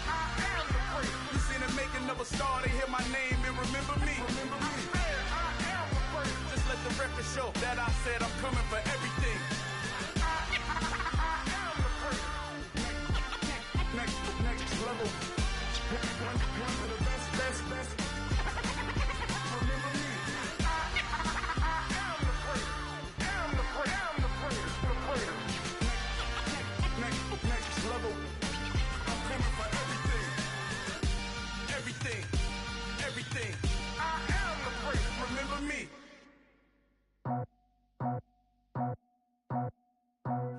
I am the place. You seen the making of a star, they hear my name and remember me. Remember me. I am the place. Just let the record show that I said I'm coming for everything. I am the place. Next level. One of the best. Remember me. I am the place. Am the place. Next level. I'm coming for everything. I am the place. Remember me.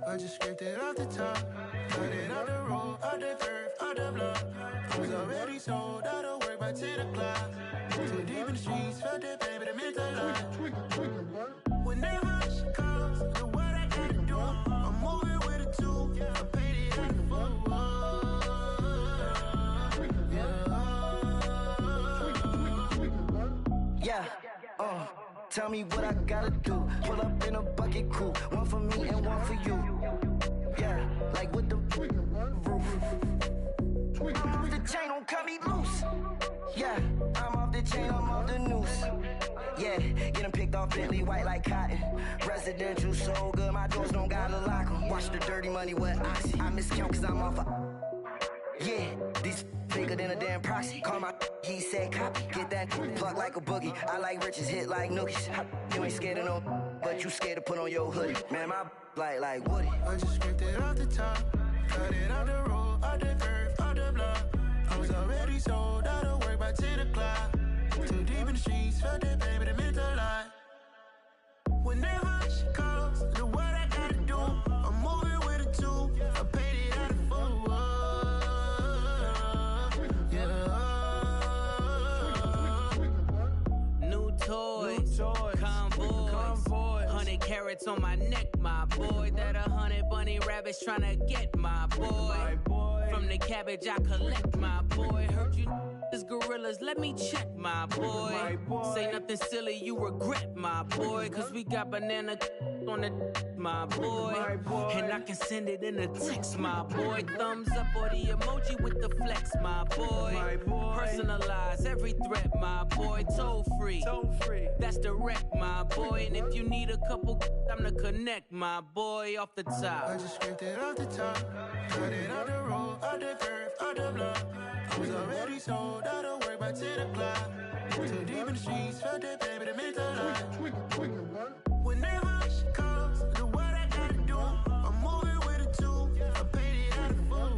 I just scraped it off the top, cut it off the road, off the curve, off the block. I was already sold out of work by 10 o'clock. Too deep in the streets, felt that baby, that meant a lot. Whenever she calls, the what I gotta do, I'm moving with a 2. I paid it out the full. Yeah, tell me what I gotta do. Pull up in a bucket crew, one for me and one for you. Yeah, like with the roof. I'm off the chain, don't cut me loose. Yeah, I'm off the chain, I'm off the noose. Yeah, get them picked off Bentley, white like cotton. Residential, so good, my doors don't gotta lock them. Watch the dirty money with Oxy. I miscount cause I'm off a... Yeah, these bigger than a damn proxy. Call my he said copy. Get that plug like a boogie. I like riches, hit like nookies. You ain't scared of no, but you scared to put on your hoodie. Man, my like Woody. I just scraped it off the top, cut it off the road, off the curve, off the block. I was already sold out of work by 10 o'clock. Too deep in the streets, felt that baby, that meant a lot. Whenever she calls, the what I gotta do, I'm moving with a 2. I paid it out of full. Toys, convoys, 100 carats on my neck, my boy. That 100 bunny rabbits tryna get my boy. From the cabbage I collect, my boy. Heard you is gorillas, let me check, my boy. Say nothing silly, you regret, my boy. Cause we got banana on the my boy. And I can send it in a text, my boy. Thumbs up or the emoji with the flex, my boy. Personalize every threat, my boy. Toll free, that's direct, my boy. And if you need a couple, I'm to connect, my boy. Off the top, I just scraped it off the top, cut it off the road, off the curve, off the block. I was already sold out of work by 10 o'clock. Too deep in the streets, felt that baby, that meant a lot. Whenever she calls, the what I gotta do, I'm moving with a 2. I paid it out of full.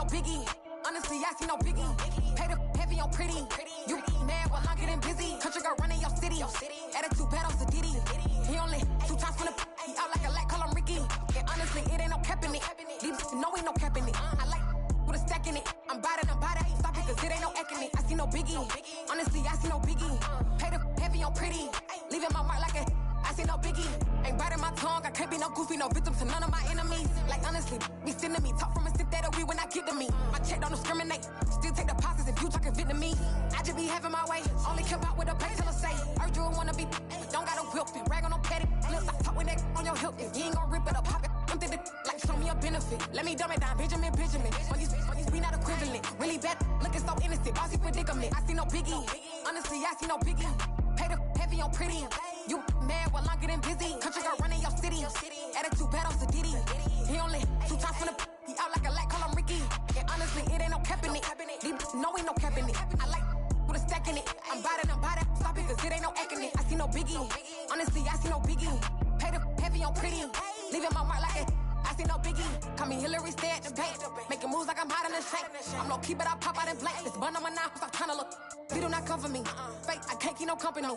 no biggie. Honestly, I see no biggie. Pay the heavy on pretty. You mad while I'm getting busy. Country girl running your city. Attitude bad on Sadiddy. He only 2 times from the he out like a lack, call him Ricky. And honestly, it ain't no cap in it. These know ain't no cap in it. I like with a stack in it. I'm about it. Stop it, cause it ain't no eck in it. I see no biggie. Honestly, I see no biggie. Pay the heavy on pretty. Leaving my mark like a I see no biggie. Ain't biting my tongue. I can't be no goofy, no victim to none of my enemies. Like honestly, be sending me talk from a sip that we when I get to me. My check don't discriminate. Still take deposits if you talking Vietnamese. I just be having my way. Only care about what the pay teller say. Urge you wanna be, don't gotta whip it. Rag on no petty. Lips I talk with that on your hip. If you ain't gon' rip it up, pop it. I'm thinking like show me a benefit. Let me dumb it down, Benjamin. When you we not equivalent. Really bad, looking so innocent. Bossy predicament. I see no biggie. Honestly, I see no biggie. Pay the heavy on pretty. You mad while I'm getting busy. Country girl running your city. Attitude bad on Sadiddy. He only 2 times from the he out like a lack, call him Ricky. And honestly, it ain't no cap in it. These know ain't no cap in it. I like with a stack in it. I'm about it. Stop it, cause it ain't no eck in it. I see no biggie. Honestly, I see no biggie. Pay the heavy on pretty. Leaving my mark like a I see no biggie. Call me Hillary, stay at the bank. Making moves like I'm hot in the shank. I'm low key, but I pop out in blank. This bun on my knife, stop trying to look. They do not cover me. Fake, I can't keep no company.